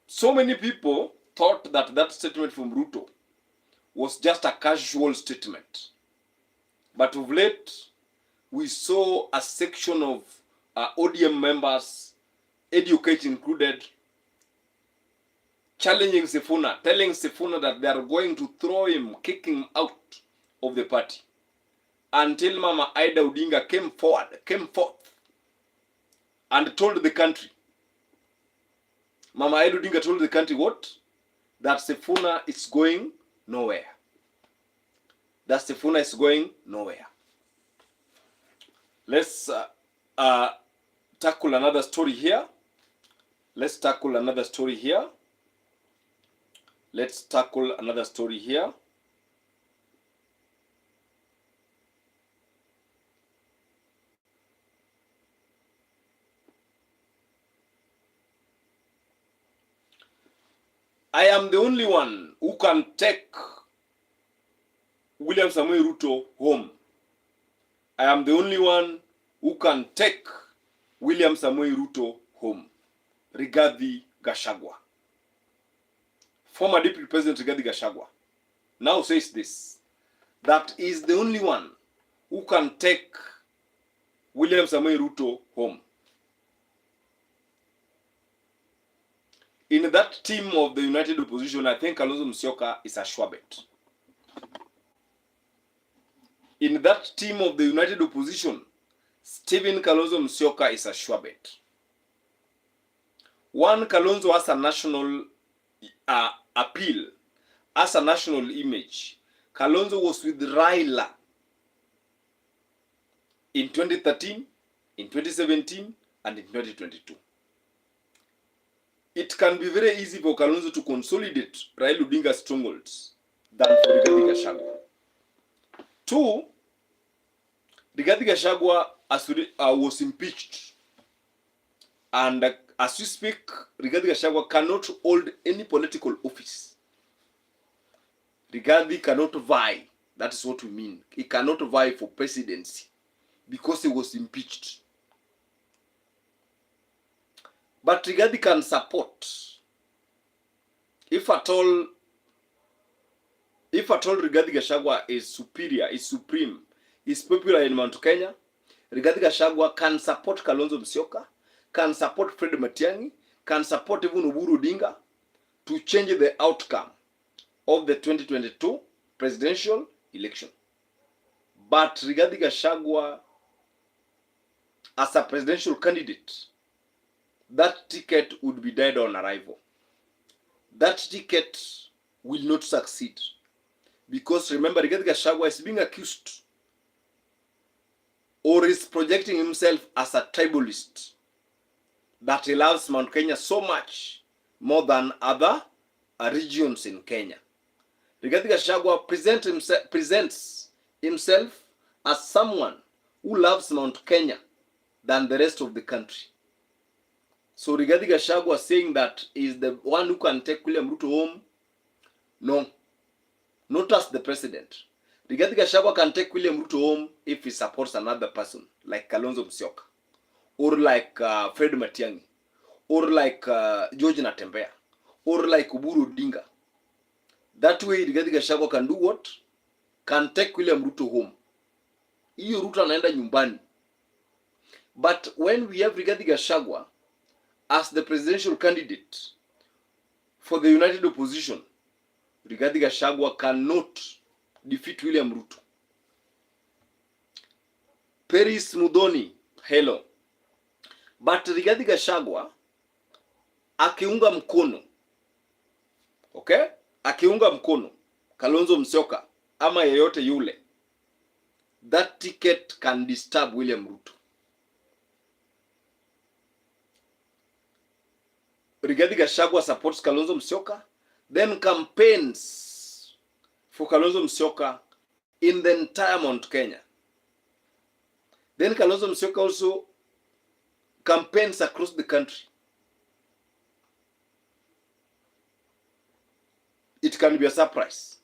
So many people thought that that statement from Ruto was just a casual statement. But of late, we saw a section of ODM members, educate included, challenging Sifuna, telling Sifuna that they are going to throw him, kick him out of the party. Until Mama Ida Odinga came forth, and told the country. Mama Ida Odinga told the country what? That Sifuna is going nowhere. That Sifuna is going nowhere. Let's tackle another story here. Let's tackle another story here. Let's tackle another story here. I am the only one who can take William Samoei Ruto home. I am the only one who can take William Samoei Ruto home. Rigathi Gachagua. Former Deputy President Rigathi Gachagua now says this, that is the only one who can take William Samoei Ruto home. In that team of the United Opposition, I think Kalonzo Musyoka is a sure bet. In that team of the United Opposition, Stephen Kalonzo Musyoka is a sure bet. One, Kalonzo has a national appeal as a national image. Kalonzo was with Raila in 2013, in 2017, and in 2022. It can be very easy for Kalonzo to consolidate Raila Odinga's strongholds than for Rigathi Gachagua. 2, Rigathi Gachagua was impeached, and as we speak, Rigathi Gachagua cannot hold any political office. Rigathi cannot vie. That is what we mean. He cannot vie for presidency because he was impeached. But Rigathi can support. If at all Rigathi Gachagua is superior, is supreme, is popular in Mount Kenya, Rigathi Gachagua can support Kalonzo Musyoka, can support Fred Matiang'i, can support even Oburu Odinga to change the outcome of the 2022 presidential election. But Rigathi Gachagua, as a presidential candidate, that ticket would be dead on arrival. That ticket will not succeed. Because remember, Rigathi Gachagua is being accused or is projecting himself as a tribalist, that he loves Mount Kenya so much more than other regions in Kenya. Rigathi Gachagua presents himself as someone who loves Mount Kenya than the rest of the country. So Rigathi Gachagua saying that he is the one who can take William Ruto home, no, not as the president. Rigathi Gachagua can take William Ruto home if he supports another person, like Kalonzo Musyoka, or like Fred Matiang'i, or like George Natembeya, or like Oburu Odinga. That way Rigathi Gachagua can do what? Can take William Ruto home. Hiyo Ruto anaenda nyumbani. But when we have Rigathi Gachagua as the presidential candidate for the united opposition, Rigathi Gachagua cannot defeat William Ruto. Peris Mudhoni, hello. But Rigathi Gachagua akiunga mkono, okay? Akiunga mkono Kalonzo Musyoka ama yeyote yule, that ticket can disturb William Ruto. Rigathi Gachagua supports Kalonzo Musyoka, then campaigns for Kalonzo Musyoka in the entire Mount Kenya. Then Kalonzo Musyoka also campaigns across the country. It can be a surprise.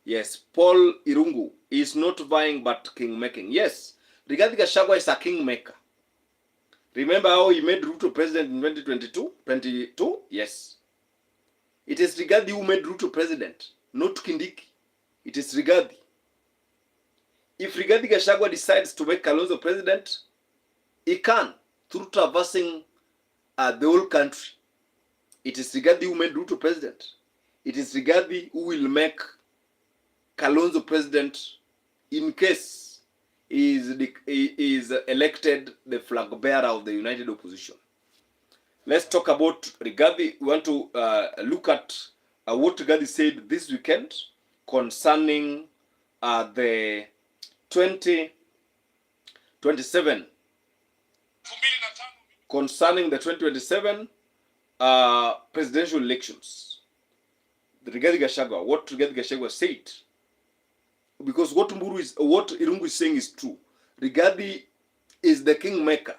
Yes, Paul Irungu is not vying but king-making. Yes, Rigathi Gachagua is a king-maker. Remember how he made Ruto president in 2022? Yes. It is Rigathi who made Ruto president, not Kindiki. It is Rigathi. If Rigathi Gachagua decides to make Kalonzo president, he can, through traversing the whole country. It is Rigathi who made Ruto president. It is Rigathi who will make Kalonzo president in case he is elected the flag bearer of the united opposition. Let's talk about Rigathi. We want to look at what Rigathi said this weekend concerning the 2027 presidential elections. Rigathi Gachagua, what Rigathi Gachagua said, because what Irungu is saying is true. Rigathi is the kingmaker,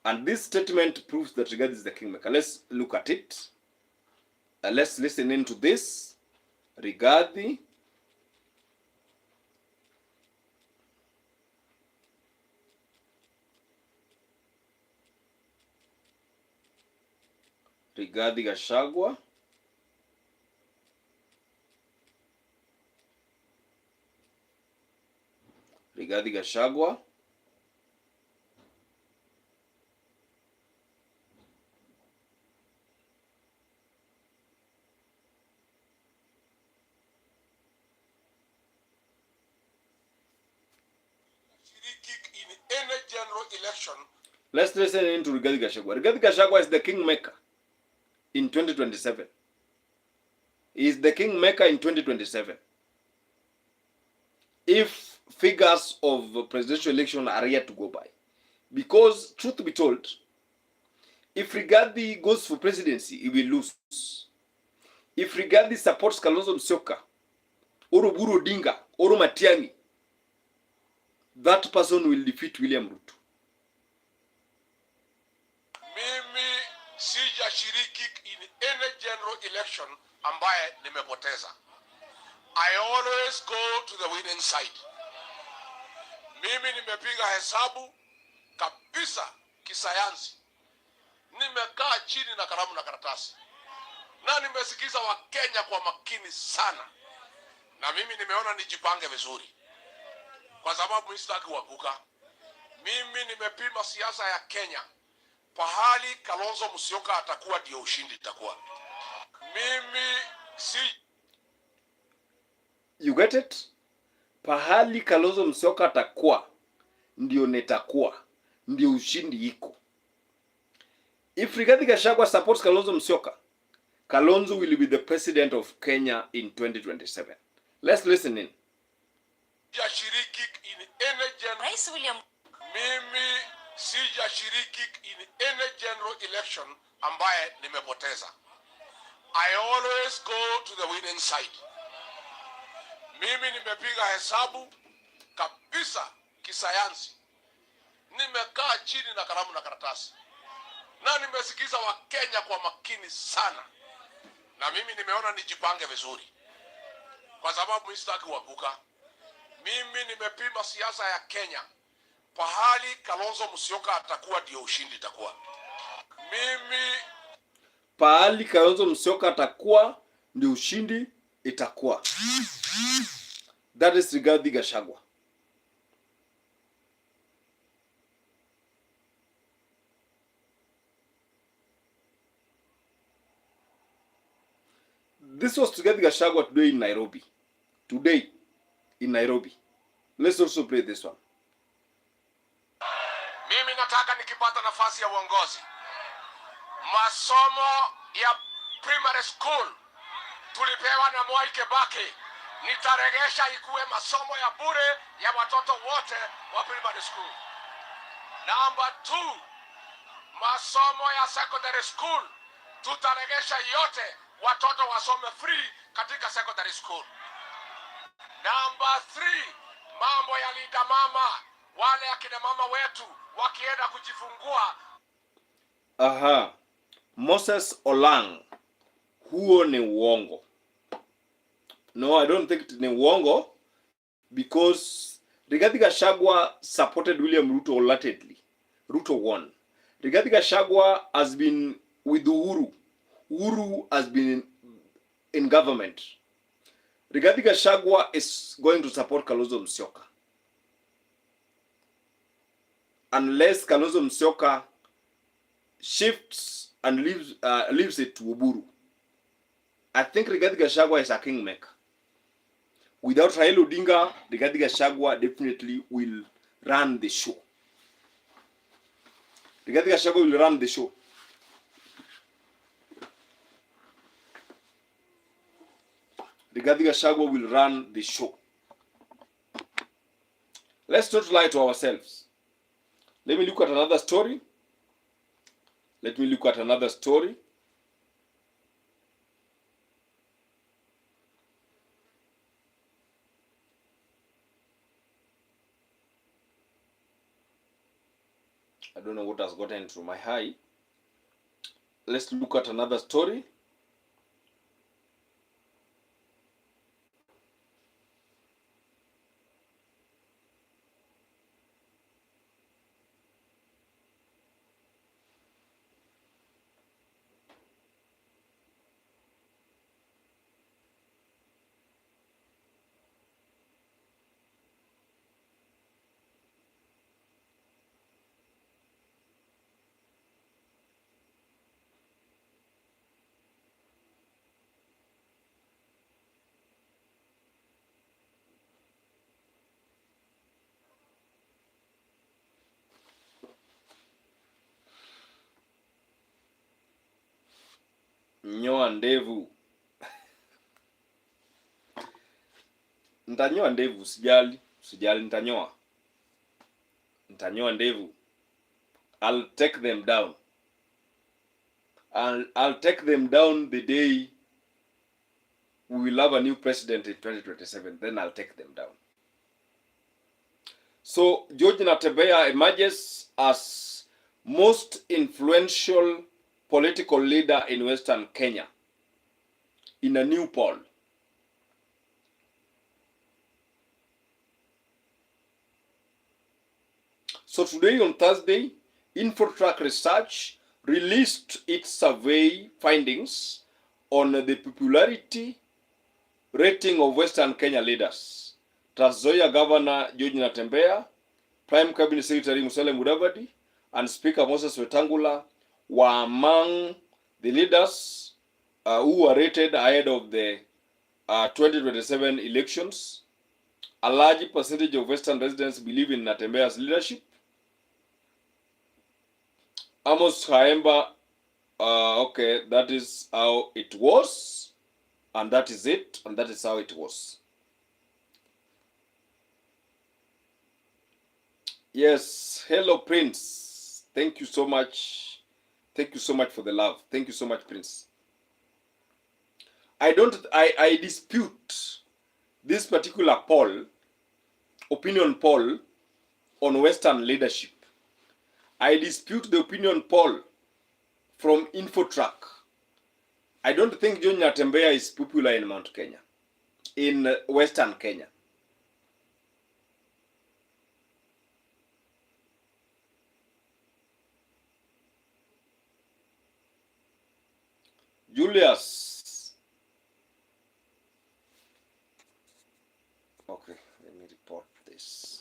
and this statement proves that Rigathi is the kingmaker. Let's look at it. Let's listen into this. Rigathi Gachagua. Rigathi Gachagua. In any general election. Let's listen into Rigathi Gachagua. Rigathi Gachagua is the kingmaker. in 2027. He is the kingmaker in 2027. If figures of presidential election are yet to go by. Because, truth be told, if Rigathi goes for presidency, he will lose. If Rigathi supports Kalonzo Musyoka, or Oburu Odinga, or Matiang'i, that person will defeat William Ruto. Mimi sijashiriki in any general election ambaye nimepoteza. I always go to the winning side. Mimi nimepiga hesabu kabisa kisayansi. Nimekaa chini na kalamu na karatasi. Na nimesikiza Wakenya kwa makini sana. Na mimi nimeona nijipange vizuri. Kwa sababu mimi sitaki kuanguka. Mimi nimepima siasa ya Kenya. Pahali Kalonzo Musyoka atakuwa ndio ushindi itakuwa. Mimi si... You get it? Pahali Kalonzo Musyoka atakuwa ndio nitakuwa, ndio ushindi iko. If Rigathi Gachagua supports Kalonzo Musyoka, Kalonzo will be the president of Kenya in 2027. Let's listen in. Sijashiriki in any general... Rais William Mimi sijashiriki in any general election ambaye nimepoteza. I always go to the winning side. Mimi nimepiga hesabu kabisa kisayansi. Nimekaa chini na kalamu na karatasi. Na nimesikiza Wakenya kwa makini sana. Na mimi nimeona nijipange vizuri. Kwa sababu mimi sitaki kuanguka. Mimi nimepima siasa ya Kenya. Pahali Kalonzo Musyoka atakuwa ndio ushindi itakuwa. Mimi Pahali Kalonzo Musyoka atakuwa ndio ushindi itakuwa. That is Rigathi Gachagua. This was Rigathi Gachagua today in Nairobi. Today in Nairobi. Let's also play this one. Mimi nataka nikipata nafasi ya uongozi, masomo ya primary school tulipewa na Mwai Kibaki, nitaregesha ikuwe masomo ya bure ya watoto wote wa primary school. Number 2, masomo ya secondary school tutaregesha yote, watoto wasome free katika secondary school. Number 3, mambo ya linda mama, wale akina mama wetu wakienda kujifungua. Aha. Moses Olang. Huo ni uongo. No, I don't think ni uongo because Rigathi Gachagua supported William Ruto wholeheartedly. Ruto won. Rigathi Gachagua has been with Uhuru. Uhuru has been in government. Rigathi Gachagua is going to support Kalonzo Musyoka. Unless Kalonzo Musyoka shifts and leaves it to Uburu. I think Rigathi Gachagua is a kingmaker. Without Raila Odinga, Rigathi Gachagua definitely will run the show. Rigathi Gachagua will run the show. Rigathi Gachagua will run the show. Let's not lie to ourselves. Let me look at another story. Let me look at another story. I don't know what has gotten into my eye. Let's look at another story. Nyoa ndevu. Nitanyoa ndevu, usijali. Usijali, nitanyoa. Nitanyoa ndevu. I'll take them down. I'll take them down the day we will have a new president in 2027. Then I'll take them down. So George Natembeya emerges as most influential political leader in Western Kenya in a new poll. So today on Thursday, InfoTrack Research released its survey findings on the popularity rating of Western Kenya leaders. Trans Nzoia Governor George Natembeya, Prime Cabinet Secretary Musalia Mudavadi, and Speaker Moses Wetangula were among the leaders who were rated ahead of the 2027 elections. A large percentage of Western residents believe in Natembeya's leadership. Amos Khaemba, okay, that is how it was, and that is it, and that is how it was. Yes, hello Prince. Thank you so much. Thank you so much for the love. Thank you so much, Prince. I dispute this particular poll, opinion poll on Western leadership. I dispute the opinion poll from InfoTrack. I don't think George Natembeya is popular in Mount Kenya, in Western Kenya. Julius. Okay, let me report this.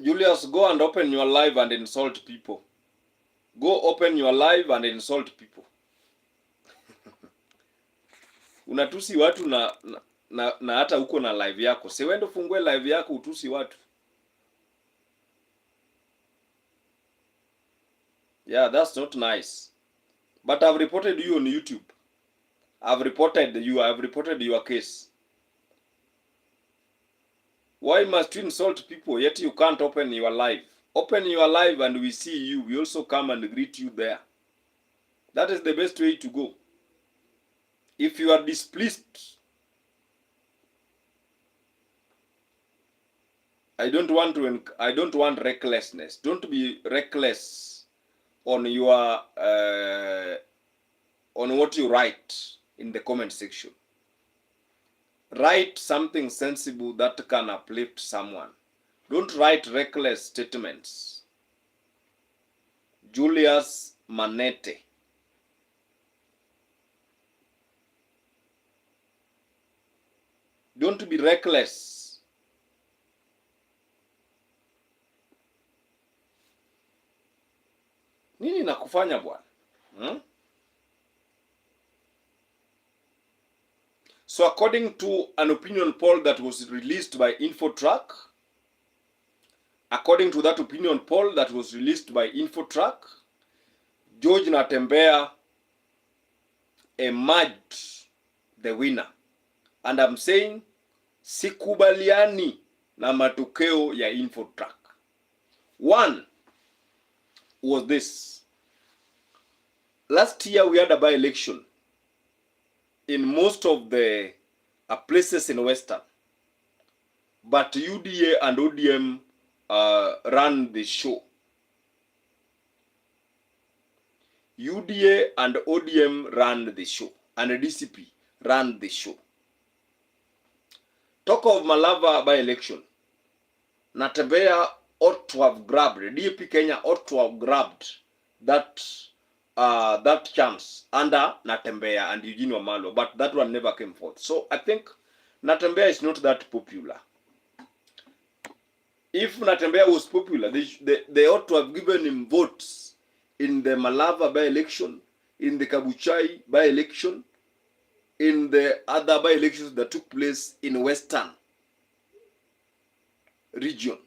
Julius, go and open your live and insult people. Go open your live and insult people. Unatusi watu na hata uko na live yako. Si wende fungue live yako utusi watu. Yeah, that's not nice. But I've reported you on YouTube. I've reported your case. Why must you insult people yet you can't open your live? Open your live and we see you. We also come and greet you there. That is the best way to go. If you are displeased, I don't want recklessness. Don't be reckless on your on what you write in the comment section. Write something sensible that can uplift someone. Don't write reckless statements. Julius Manete. Don't be reckless. Nini nakufanya bwana? So according to an opinion poll that was released by InfoTrack, George Natembeya emerged the winner. And I'm saying, sikubaliani na matokeo ya InfoTrack. One was this. Last year we had a by-election in most of the places in Western, but UDA and ODM ran the show. UDA and ODM ran the show, and DCP ran the show. Talk of Malava by-election. Natembeya ought to have grabbed, DAP Kenya ought to have grabbed that that chance under Natembeya and Eugene Wamalwa, but that one never came forth. So I think Natembeya is not that popular. If Natembeya was popular, they ought to have given him votes in the Malava by-election, in the Kabuchai by-election, in the other by-elections that took place in Western region.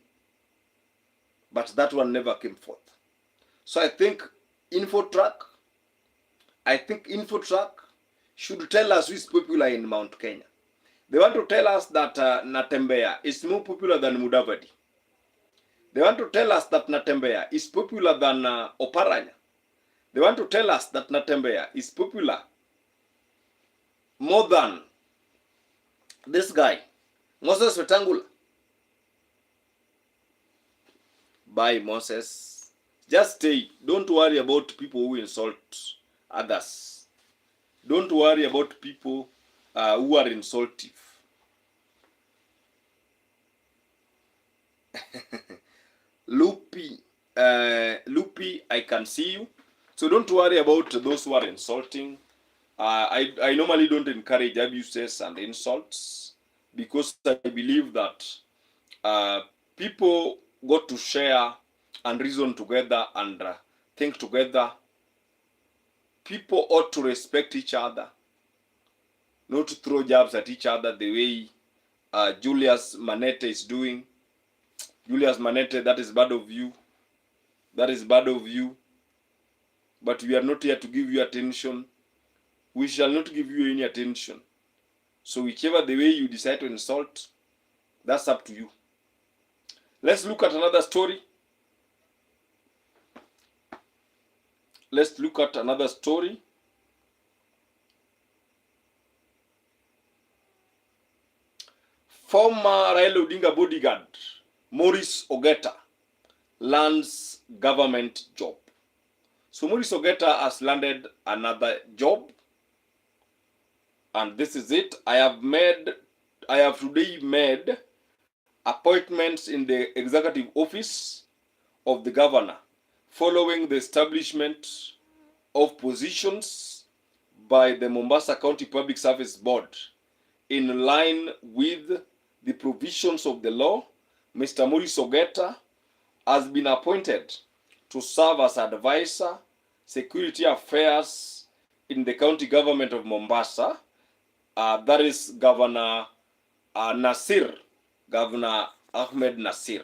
But that one never came forth. So I think Infotrack should tell us who is popular in Mount Kenya. They want to tell us that Natembeya is more popular than Mudavadi. They want to tell us that Natembeya is popular than Oparanya. They want to tell us that Natembeya is popular more than this guy, Moses Wetangula. Bye, Moses. Just stay. Don't worry about people who insult others. Don't worry about people who are insultive. Lupi, I can see you. So don't worry about those who are insulting. I normally don't encourage abuses and insults because I believe that people got to share and reason together and think together. People ought to respect each other, not to throw jabs at each other the way Julius Manete is doing. Julius Manete, that is bad of you. That is bad of you. But we are not here to give you attention. We shall not give you any attention. So whichever the way you decide to insult, that's up to you. Let's look at another story. Let's look at another story. Former Raila Odinga bodyguard Maurice Ogeta lands government job. So Maurice Ogeta has landed another job. And this is it. I have today made appointments in the executive office of the governor following the establishment of positions by the Mombasa County Public Service Board in line with the provisions of the law. Mr. Maurice Ogeta has been appointed to serve as advisor, security affairs in the county government of Mombasa. That is Governor Nasir, Governor Ahmed Nasir.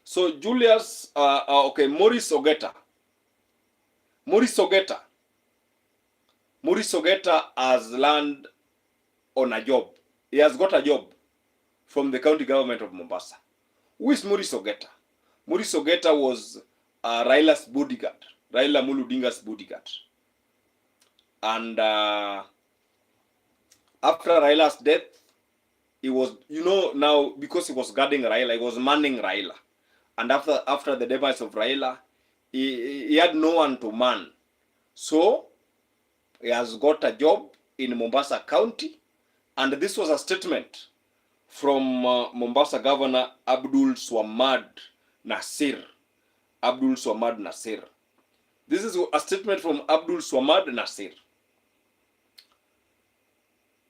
So Maurice Ogeta. Maurice Ogeta has landed on a job. He has got a job from the county government of Mombasa. Who is Maurice Ogeta? Maurice Ogeta was Raila's bodyguard, Raila Amolo Odinga's bodyguard. And after Raila's death, he was, now because he was guarding Raila, he was manning Raila. And after the demise of Raila, he had no one to man. So he has got a job in Mombasa County. And this was a statement from Mombasa Governor Abdul Swamad Nasir. Abdul Swamad Nasir. This is a statement from Abdul Swamad Nasir.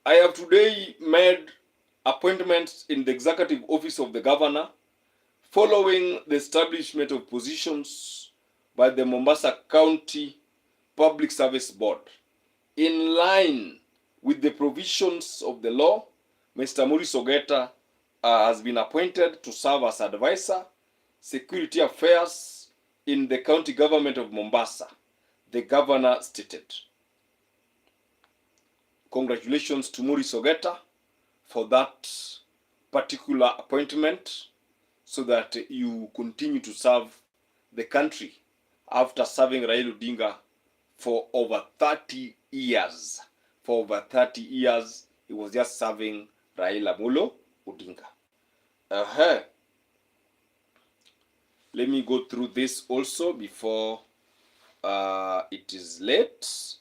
I have today made appointments in the executive office of the governor following the establishment of positions by the Mombasa County Public Service Board. In line with the provisions of the law, Mr. Maurice Ogeta has been appointed to serve as advisor, security affairs in the county government of Mombasa, the governor stated. Congratulations to Maurice Ogeta for that particular appointment so that you continue to serve the country after serving Raila Odinga for over 30 years. For over 30 years, he was just serving Raila Amolo Odinga. Let me go through this also before it is late.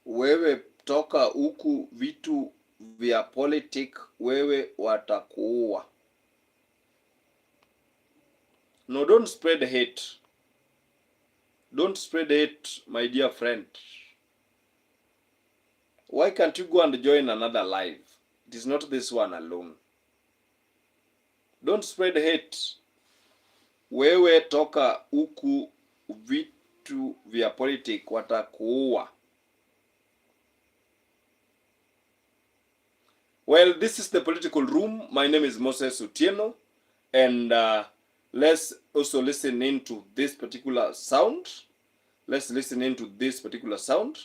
wewe toka huku, vitu vya politic wewe watakuua. No, don't spread hate. Don't spread hate, my dear friend. Why can't you go and join another live? It is not this one alone. Don't spread hate. Wewe toka huku, vitu vya politic watakuua. Well, this is the political room. My name is Moses Otieno, and let's also listen into this particular sound. Let's listen into this particular sound.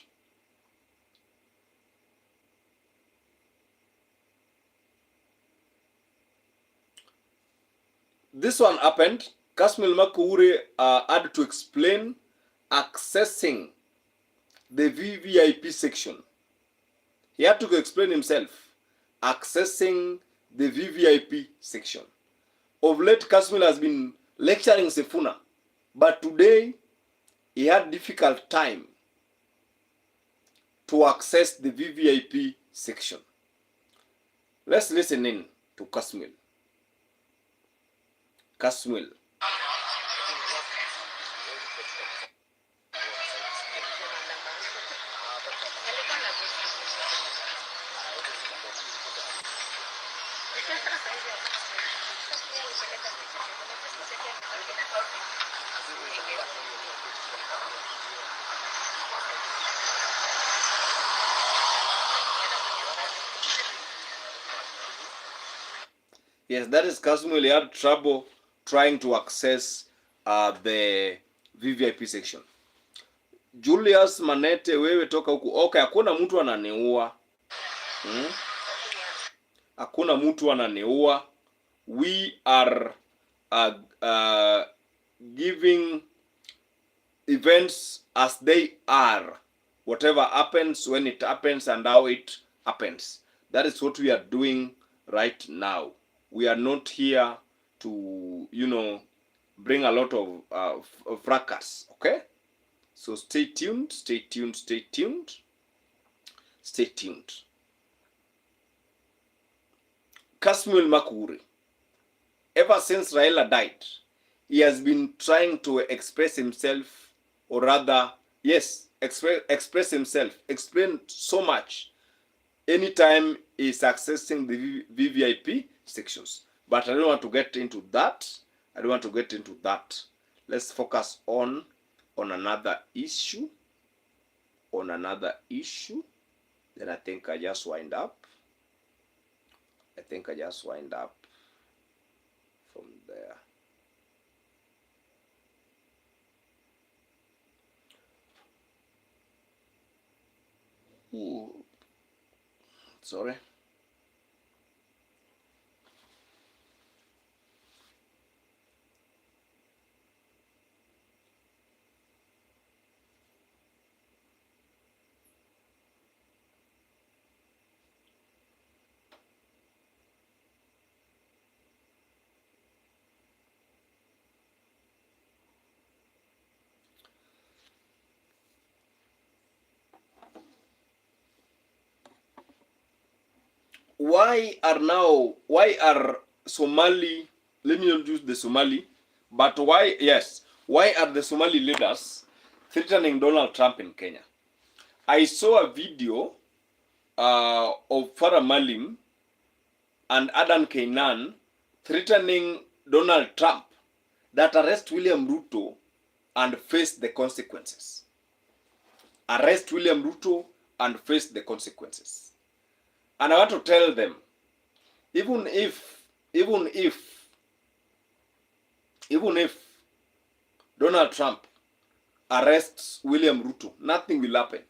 This one happened. Kasmil Makuure had to explain accessing the VVIP section. He had to explain himself accessing the VVIP section. Of late, Kasmil has been lecturing Sifuna, but today he had difficult time to access the VVIP section. Let's listen in to Kasmil. Kasmil. Yes, that is Kasmil. He had trouble trying to access the VVIP section. Julius Manete, wewe toka huku. Okay, hakuna mtu ananiua. Hakuna mtu ananiua. We are giving events as they are. Whatever happens, when it happens, and how it happens. That is what we are doing right now. We are not here to, bring a lot of fracas, okay? So stay tuned, stay tuned, stay tuned, stay tuned. Kasmil Makuure, ever since Raila died, he has been trying to express himself, or rather, yes, express himself, explain so much anytime he's accessing the VVIP sections. But I don't want to get into that. I don't want to get into that. Let's focus on another issue. On another issue. Then I think I just wind up. From there. Ooh. Sorry. Why are Somali, let me not use the Somali, but why are the Somali leaders threatening Donald Trump in Kenya? I saw a video of Farah Malim and Adan Keynan threatening Donald Trump that arrest William Ruto and face the consequences. Arrest William Ruto and face the consequences. And I want to tell them, even if Donald Trump arrests William Ruto, nothing will happen.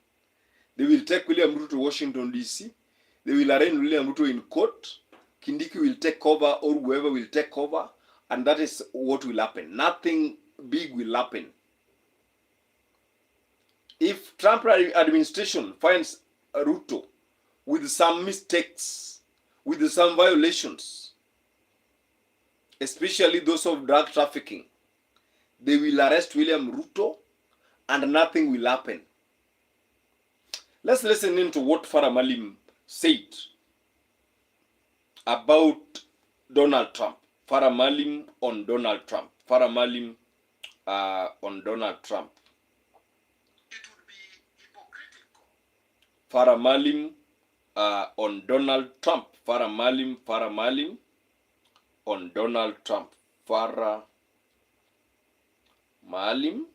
They will take William Ruto to Washington, D.C. They will arraign William Ruto in court. Kindiki will take over, or whoever will take over, and that is what will happen. Nothing big will happen. If Trump administration finds Ruto with some mistakes, with some violations, especially those of drug trafficking, they will arrest William Ruto and nothing will happen. Let's listen into what Farah Maalim said about Donald Trump. Farah Maalim on Donald Trump. Farah Maalim on Donald Trump. It would be hypocritical. Farah Maalim on Donald Trump. Farah Maalim on Donald Trump. Farah Maalim.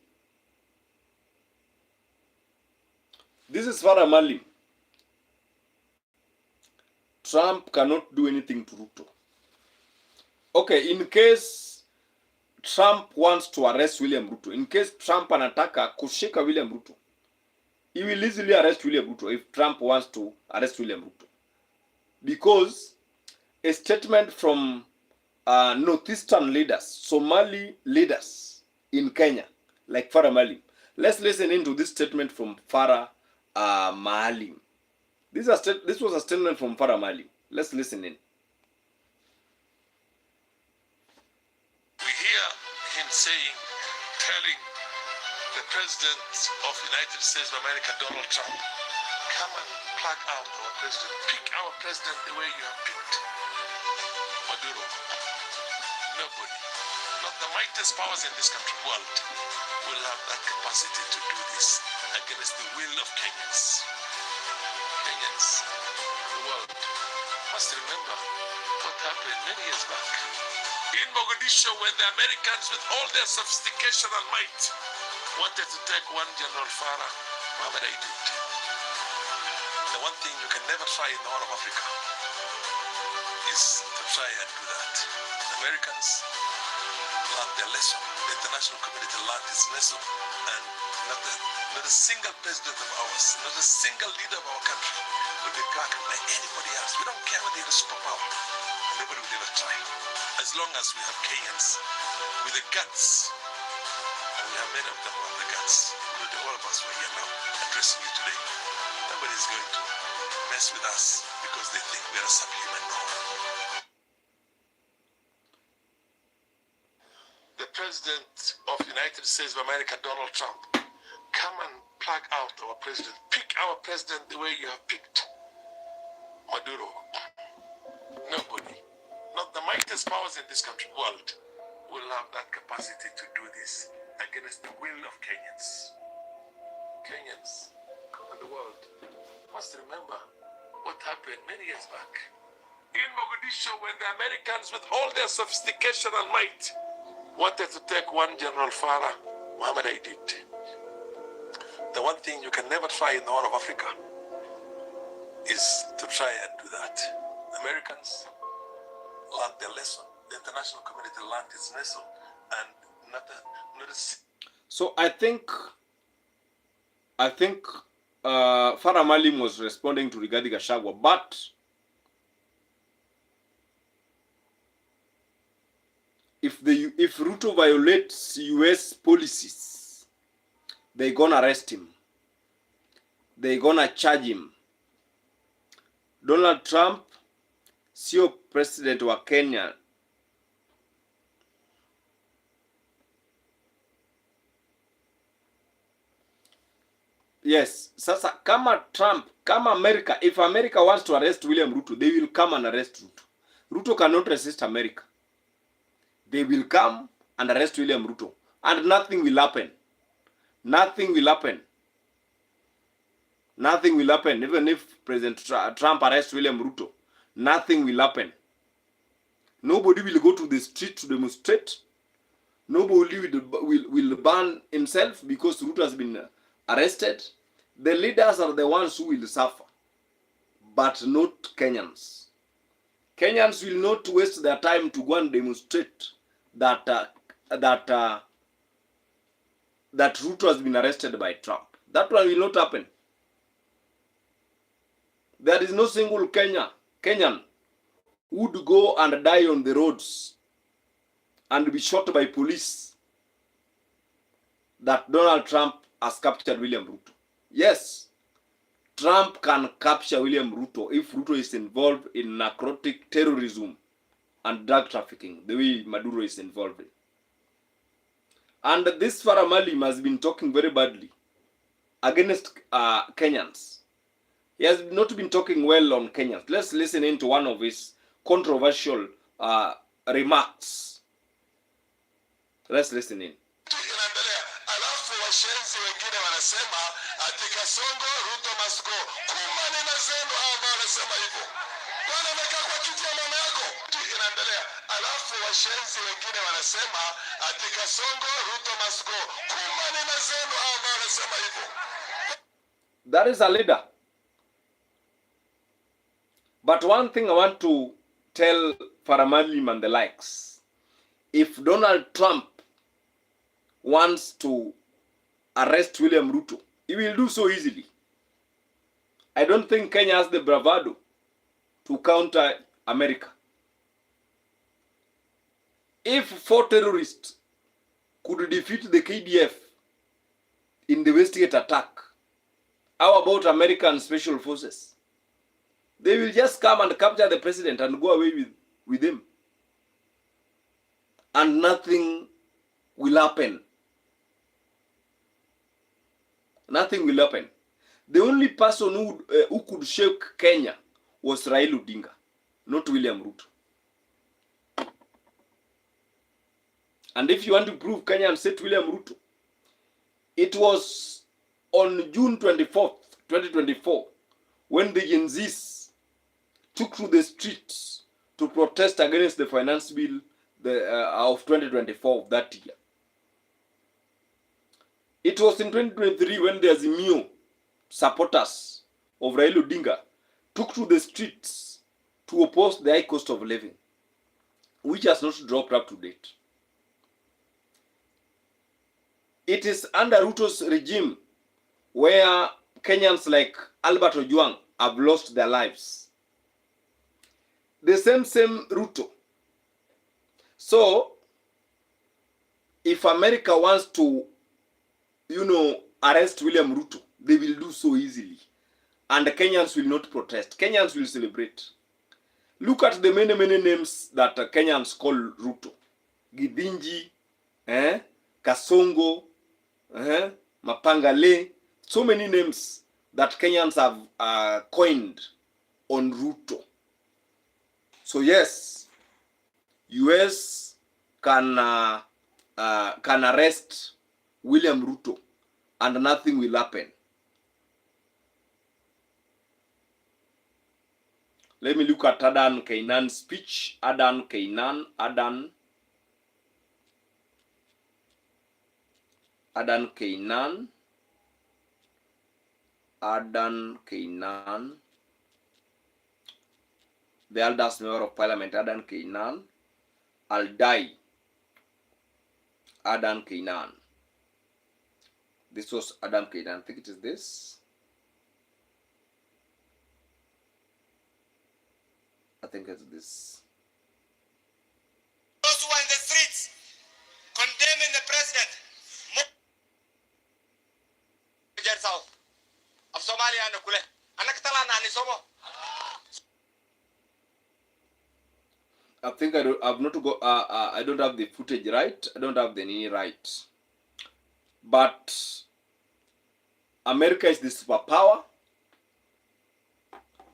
This is Farah Maalim. Trump cannot do anything to Ruto. Okay, in case Trump wants to arrest William Ruto, in case Trump anataka kushika William Ruto, he will easily arrest William Ruto if Trump wants to arrest William Ruto. Because a statement from northeastern leaders, Somali leaders in Kenya, like Farah Maalim. Let's listen into this statement from Farah Maalim. This was a statement from Farah Maalim. Let's listen in. We hear him telling the President of the United States of America, Donald Trump, come and plug out our president. Pick our president the way you have picked Maduro. Nobody, not the mightiest powers in this country, world, will have that capacity to do this against the will of Kenyans. Kenyans, the world, must remember what happened many years back. In Mogadishu, when the Americans, with all their sophistication and might, wanted to take one General Farah, Mohammed Aidid. The one thing you can never try in the Horn of Africa is to try and do that. The Americans learned their lesson. The international community learned its lesson. And not a single president of ours, not a single leader of our country will be plucked by anybody else. We don't care whether you're a superpower. Nobody will ever try. As long as we have Kenyans with the guts, and we have many of them who have the guts, including all of us who are here now addressing you today, nobody is going to mess with us because they think we are a subhuman. No. The President of the United States of America, Donald Trump, come and plug out our president. Pick our president the way you have picked Maduro. Nobody, not the mightiest powers in this country, world, will have that capacity to do this against the will of Kenyans. Kenyans and the world must remember what happened many years back. In Mogadishu, when the Americans, with all their sophistication and might, wanted to take one General Farah, Mohammed Aidid. The one thing you can never try in the Horn of Africa is to try and do that. The Americans learned their lesson. The international community learned its lesson. And not a... So I think Farah Maalim was responding to Rigathi Gachagua, but if Ruto violates US policies, they're gonna arrest him. They're gonna charge him. Donald Trump sio president wa Kenya. Yes, sasa kama America, if America wants to arrest William Ruto, they will come and arrest Ruto. Ruto cannot resist America. They will come and arrest William Ruto, and nothing will happen. Nothing will happen. Nothing will happen. Even if President Trump arrests William Ruto, nothing will happen. Nobody will go to the street to demonstrate. Nobody will ban himself because Ruto has been arrested. The leaders are the ones who will suffer, but not Kenyans. Kenyans will not waste their time to go and demonstrate that Ruto has been arrested by Trump. That one will not happen. There is no single Kenyan who would go and die on the roads and be shot by police that Donald Trump has captured William Ruto. Yes, Trump can capture William Ruto if Ruto is involved in narcotic terrorism and drug trafficking, the way Maduro is involved in. And this Farah Maalim has been talking very badly against Kenyans. He has not been talking well on Kenyans. Let's listen into one of his controversial remarks. Let's listen in. Inaendelea. Alafu washenzi wengine wanasema ati Kasongo Ruto must go. Kuma ni mazenu hao ambao wanasema hivyo. Bwana amekaa kwa kiti ya mama yako. Inaendelea. Alafu washenzi wengine wanasema ati Kasongo Ruto must go. Kuma ni mazenu hao ambao wanasema hivyo. That is a leader. But one thing I want to tell Faramalim and the likes, if Donald Trump wants to arrest William Ruto, he will do so easily. I don't think Kenya has the bravado to counter America. If 4 terrorists could defeat the KDF in the Westgate attack, how about American special forces? They will just come and capture the president and go away with him. And nothing will happen. Nothing will happen. The only person who could shake Kenya was Raila Odinga, not William Ruto. And if you want to prove Kenya and set William Ruto, it was on June 24th, 2024, when the Gen Zs took to the streets to protest against the finance bill of 2024 of that year. It was in 2023 when the Azimio supporters of Raila Odinga took to the streets to oppose the high cost of living, which has not dropped up to date. It is under Ruto's regime where Kenyans like Albert Ojwang have lost their lives. The same Ruto. So, if America wants to, arrest William Ruto, they will do so easily. And the Kenyans will not protest. Kenyans will celebrate. Look at the many names that Kenyans call Ruto. Gidinji, Kasongo, Mapangale. So many names that Kenyans have coined on Ruto. So yes, US can arrest William Ruto and nothing will happen. Let me look at Adan Kainan's speech. Adan Kainan. The eldest member of parliament, Adan Kainan. Aldai. Adan Kainan. This was Adan Kainan. I think it is this. I think it's this. Those who are in the streets condemning the president. Of Somalia and Kule. Anakatala na nisomo. I think I don't have the footage right. I don't have the nini right. But America is the superpower,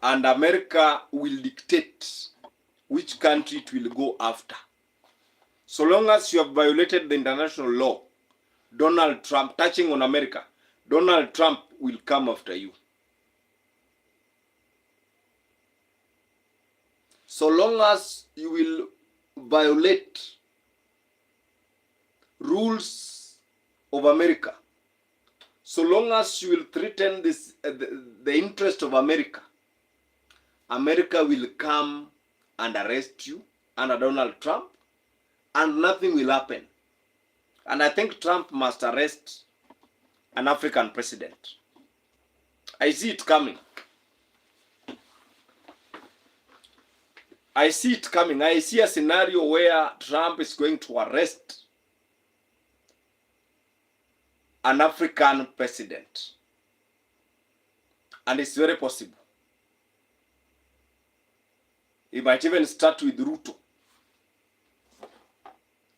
and America will dictate which country it will go after. So long as you have violated the international law, Donald Trump, touching on America, Donald Trump will come after you. So long as you will violate rules of America, so long as you will threaten the interest of America, America will come and arrest you under Donald Trump, and nothing will happen. And I think Trump must arrest an African president. I see it coming. I see it coming. I see a scenario where Trump is going to arrest an African president. And it's very possible. He might even start with Ruto.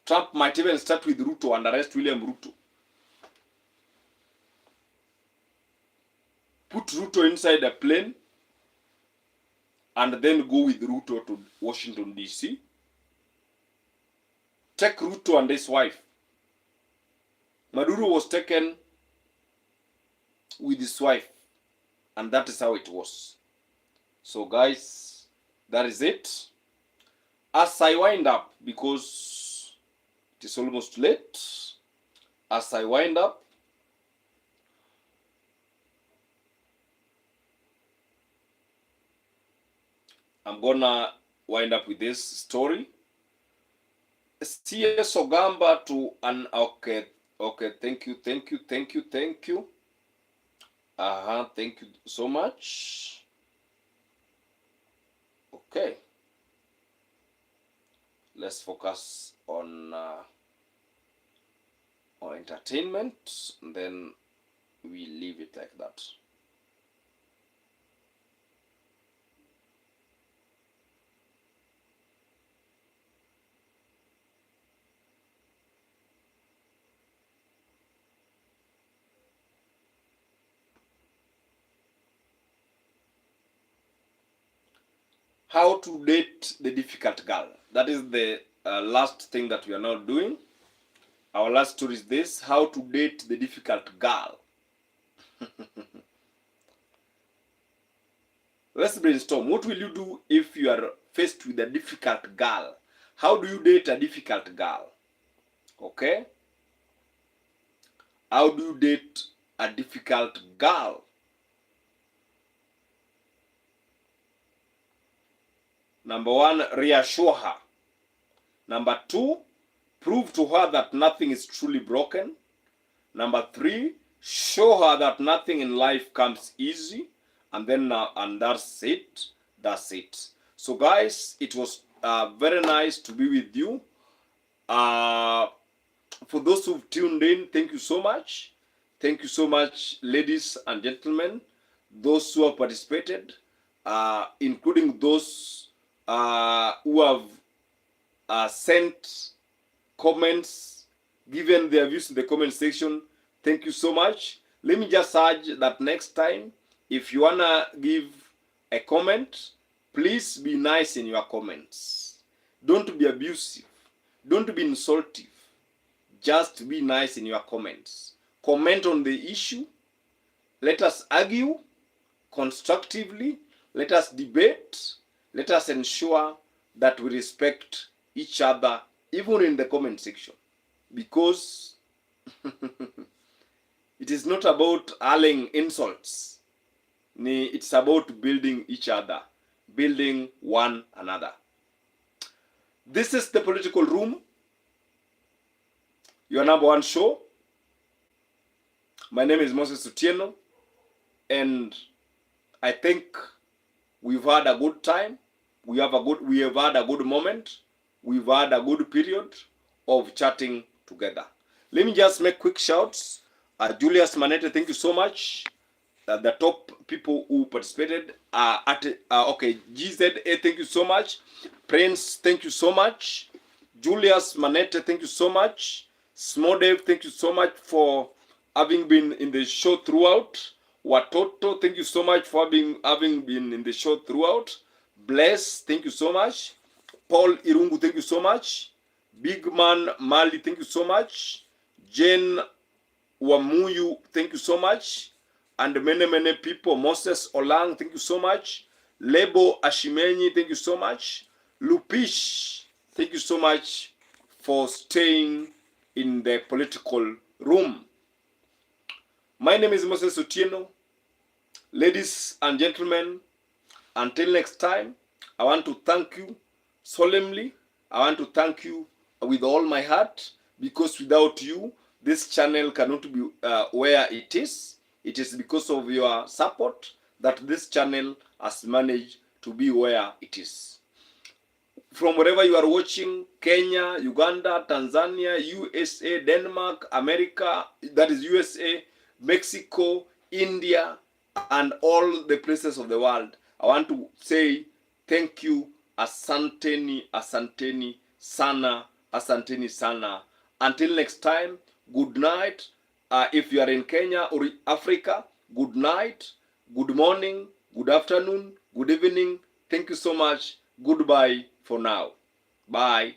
Trump might even start with Ruto and arrest William Ruto. put Ruto inside a plane and then go with Ruto to Washington, D.C. Take Ruto and his wife. Maduro was taken with his wife, and that is how it was. So guys, that is it. As I wind up, because it is almost late, as I wind up, I'm gonna wind up with this story. CS Ogamba to an okay, thank you. Thank you so much. Okay, let's focus on entertainment, and then we leave it like that. How to date the difficult girl. That is the last thing that we are now doing. Our last story is this: how to date the difficult girl. Let's brainstorm. What will you do if you are faced with a difficult girl? How do you date a difficult girl? Okay? How do you date a difficult girl? Number one, reassure her. Number two, prove to her that nothing is truly broken. Number three, show her that nothing in life comes easy. And then, and that's it. That's it. So guys, it was very nice to be with you. For those who've tuned in, thank you so much. Thank you so much, ladies and gentlemen. Those who have participated, including those who have sent comments, given their views in the comment section. Thank you so much. Let me just urge that next time, if you wanna give a comment, please be nice in your comments. Don't be abusive. Don't be insultive. Just be nice in your comments. Comment on the issue. Let us argue constructively. Let us debate. Let us ensure that we respect each other, even in the comment section, because it is not about hurling insults. It's about building each other, building one another. This is the Political Room, your number one show. My name is Moses Otieno, and I think we've had a good time. We have had a good moment. We've had a good period of chatting together. Let me just make quick shouts. Julius Manete, thank you so much. The top people who participated okay, GZA, thank you so much. Prince, thank you so much. Julius Manete, thank you so much. Smodev, thank you so much for having been in the show throughout. Watoto, thank you so much for having been in the show throughout. Bless, thank you so much. Paul Irungu, thank you so much. Big Man Mali, thank you so much. Jane Wamuyu, thank you so much. And many people. Moses Olang, thank you so much. Lebo Ashimenyi, thank you so much. Lupish, thank you so much for staying in the Political Room. My name is Moses Otieno. Ladies and gentlemen, until next time, I want to thank you solemnly. I want to thank you with all my heart, because without you, this channel cannot be where it is. It is because of your support that this channel has managed to be where it is. From wherever you are watching, Kenya, Uganda, Tanzania, USA, Denmark, America, that is USA, Mexico, India, and all the places of the world, I want to say thank you. Asanteni, asanteni sana, asanteni sana. Until next time, good night. If you are in Kenya or Africa, good night. good morning, good afternoon, good evening. Thank you so much. Goodbye for now. Bye.